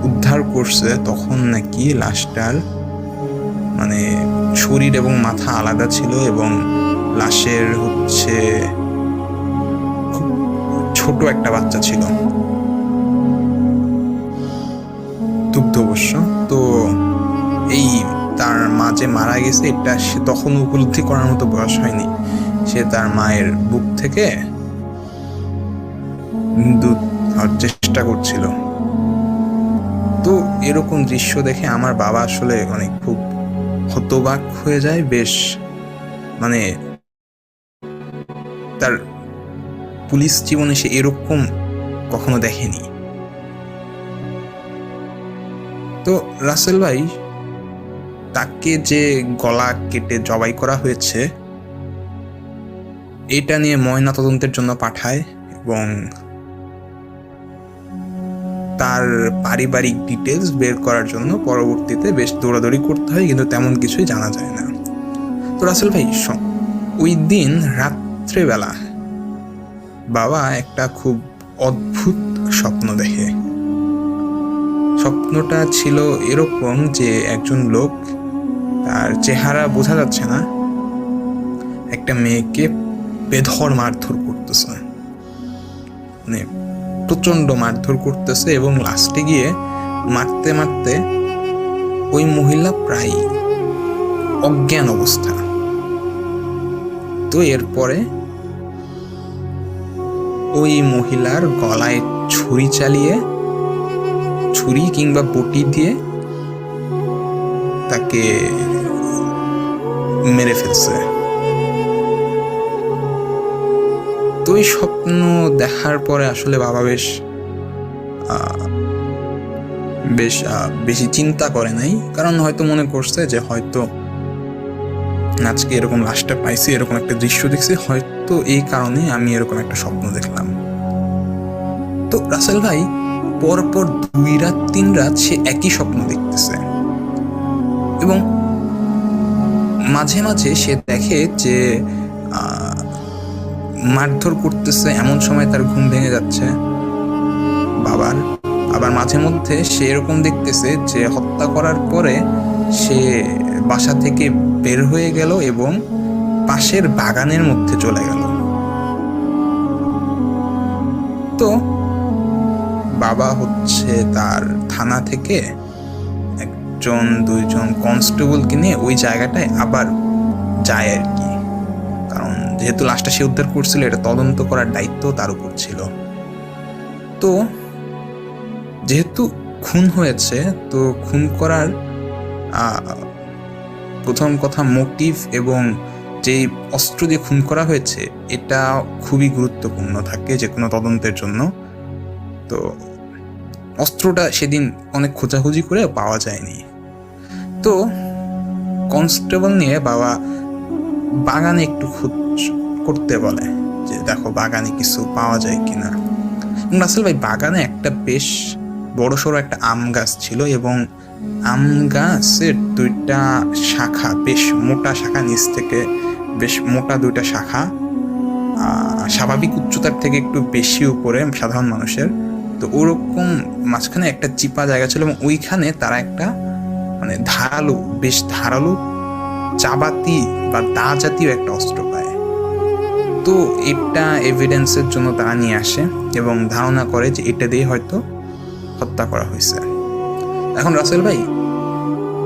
উদ্ধার করছে তখন নাকি লাশটার মানে শরীর এবং মাথা আলাদা ছিল এবং লাশের হচ্ছে খুব ছোট একটা বাচ্চা ছিল, দুগ্ধবর্ষ। তো এই তার মা যে মারা গেছে এটা সে তখন উপলব্ধি করার মতো বয়স হয়নি। সে তার মায়ের বুক থেকে দুধ খাওয়ার চেষ্টা করছিল। তো এরকম দৃশ্য দেখে আমার বাবা আসলে অনেক খুব হতবাক হয়ে যায়। বেশ মানে তার পুলিশ জীবনে সে এরকম কখনো দেখেনি। তো রাসেল ভাই, তাকে যে গলা কেটে জবাই করা হয়েছে এটা নিয়ে ময়না তদন্তের জন্য পাঠায় এবং তার পারিবারিক ডিটেলস বের করার জন্য পরবর্তীতে বেশ দৌড়াদৌড়ি করতে হয়, কিন্তু তেমন কিছুই জানা যায় না। তো রাসেল ভাই, ওই দিন রাত্রেবেলা বাবা একটা খুব অদ্ভুত স্বপ্ন দেখে। স্বপ্নটা ছিল এরকম যে একজন লোক, তার চেহারা বোঝা যাচ্ছে না, একটা মেয়েকে বেধড় মারধর করতেছে, মানে প্রচন্ড মারধর করতেছে এবং লাস্টে গিয়ে মারতে মারতে ওই মহিলা প্রায় অজ্ঞান অবস্থা। তো এরপরে ওই মহিলার গলায় ছুরি কিংবা বটি দিয়ে তাকে মেরে ফেলছে। তো এই স্বপ্ন দেখার পরে আসলে বাবা বেশি চিন্তা করে নাই, কারণ হয়তো মনে করছে যে হয়তো আজকে এরকম লাশটা পাইছি, এরকম একটা দৃশ্য দেখছি, হয়তো এই কারণে আমি এরকম একটা স্বপ্ন দেখলাম। তো রাসেল ভাই পরপর 2 রাত 3 রাত সে একই স্বপ্ন দেখতেছে এবং মাঝে মাঝে সে দেখে যে মারধর করতেছে, এমন সময় তার ঘুম ভেঙে যাচ্ছে বাবার। আবার মাঝে মধ্যে সে এরকম দেখতেছে যে হত্যা করার পরে সে বাসা থেকে বের হয়ে গেল এবং পাশের বাগানের মধ্যে চলে গেল। তো বাবা হচ্ছে তার থানা থেকে 1-2জন কনস্টেবলকে নিয়ে ওই জায়গাটায় আবার যায় আর কি, কারণ যেহেতু লাশটা সে উদ্ধার করছিল এটা তদন্ত করার দায়িত্ব তার উপর ছিল। তো যেহেতু খুন হয়েছে, তো খুন করার প্রথম কথা মোটিভ এবং যেই অস্ত্র দিয়ে খুন করা হয়েছে এটা খুবই গুরুত্বপূর্ণ থাকে যে কোনো তদন্তের জন্য। তো অস্ত্রটা সেদিন অনেক খোঁজাখুঁজি করে পাওয়া যায়নি। তো কনস্টেবল নিয়ে বাবা বাগানে একটু খোঁজ করতে বলে যে দেখো বাগানে কিছু পাওয়া যায় কিনা। রাসেল ভাই, বাগানে একটা বেশ বড়সড় একটা আম গাছ ছিল এবং আম গাছের 2টা শাখা, বেশ মোটা শাখা, নিচ থেকে বেশ মোটা 2টা শাখা, স্বাভাবিক উচ্চতার থেকে একটু বেশি উপরে সাধারণ মানুষের। তো ওরকম মাঝখানে একটা চিপা জায়গা ছিল এবং ওইখানে তারা একটা মানে বেশ ধারালো চাবাতি বা দা জাতীয় একটা অস্ত্র পায়। তো এটা এভিডেন্সের জন্য তারা নিয়ে আসে এবং ধারণা করে যে এটা দিয়ে হয়তো হত্যা করা হয়েছে। এখন রাসেল ভাই,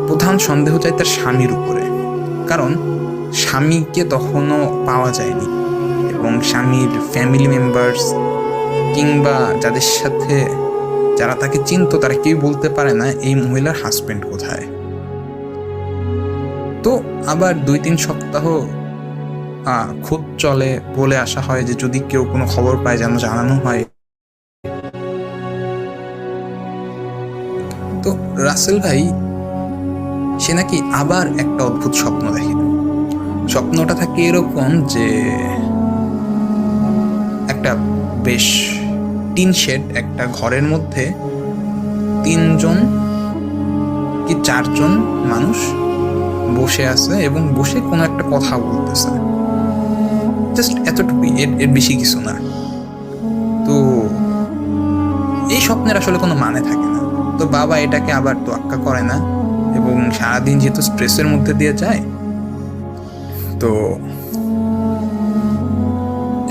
প্রধান সন্দেহ যায় তার স্বামীর উপরে, কারণ স্বামীকে তখনও পাওয়া যায়নি এবং স্বামীর ফ্যামিলি মেম্বার্স কিংবা যাদের সাথে যারা তাকে চিনতো তারা কেউ বলতে পারে না এই মহিলার হাজবেন্ড কোথায়। তো আবার 2-3 সপ্তাহ খোঁজ চলে, বলে আসা হয় যে যদি কেউ কোনো খবর পায় যেন জানানো হয়। তো রাসেল ভাই সে নাকি আবার একটা অদ্ভুত স্বপ্ন দেখে। স্বপ্নটা থাকে এরকম যে একটা বেশ টিন শেড একটা ঘরের মধ্যে 3জন কি 4জন মানুষ বসে আছে এবং বসে কোনো একটা কথা বলতেছে, জাস্ট এতটুকুই, এর বেশি কিছু না। তো এই স্বপ্নের আসলে কোনো মানে থাকে না। তো বাবা এটাকে আবার তোয়াক্কা করে না এবং সারাদিন যেহেতু স্ট্রেসের মধ্যে দিয়ে যায়, তো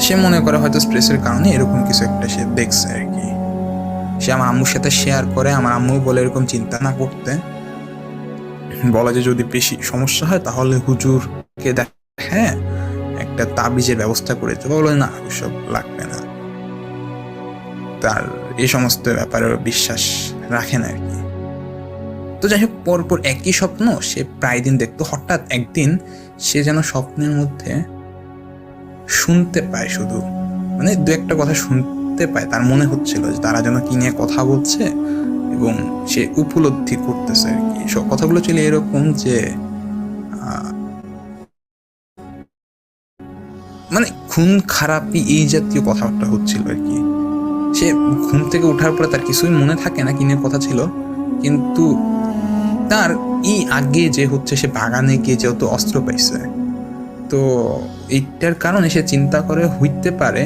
সে মনে করে হয়তো স্ট্রেসের কারণে এরকম কিছু একটা সে দেখছে আর কি। সে আমার আম্মুর সাথে শেয়ার করে, আমার আম্মু বলে এরকম চিন্তা না করতে, বলা যে যদি বেশি সমস্যা হয় তাহলে হুজুরকে হ্যাঁ একটা তাবিজের ব্যবস্থা করে দিতে। বলে না, ওসব লাগবে না, তার এই সমস্ত ব্যাপারে বিশ্বাস রাখে না আর কি। তো যাই হোক, পরপর একই স্বপ্ন সে প্রায় দিন দেখতো। হঠাৎ একদিন সে যেন স্বপ্নের মধ্যে শুনতে পায়, শুধু মানে 2-1টা কথা শুনতে পায়। তার মনে হচ্ছিল যে তারা যেন কি নিয়ে কথা বলছে এবং সে উপলব্ধি করতেছে আর কি। সব কথাগুলো ছিল এরকম যে মানে খুন খারাপি এই জাতীয় কথাবার্তা হচ্ছিল আর কি। সে ঘুম থেকে ওঠার পরে তার কিছুই মনে থাকে না কি নিয়ে কথা ছিল, কিন্তু তার এই আগে যে হচ্ছে সে বাগানে গিয়ে যেহেতু অস্ত্র পাইছে, তো এইটার কারণে সে চিন্তা করে হইতে পারে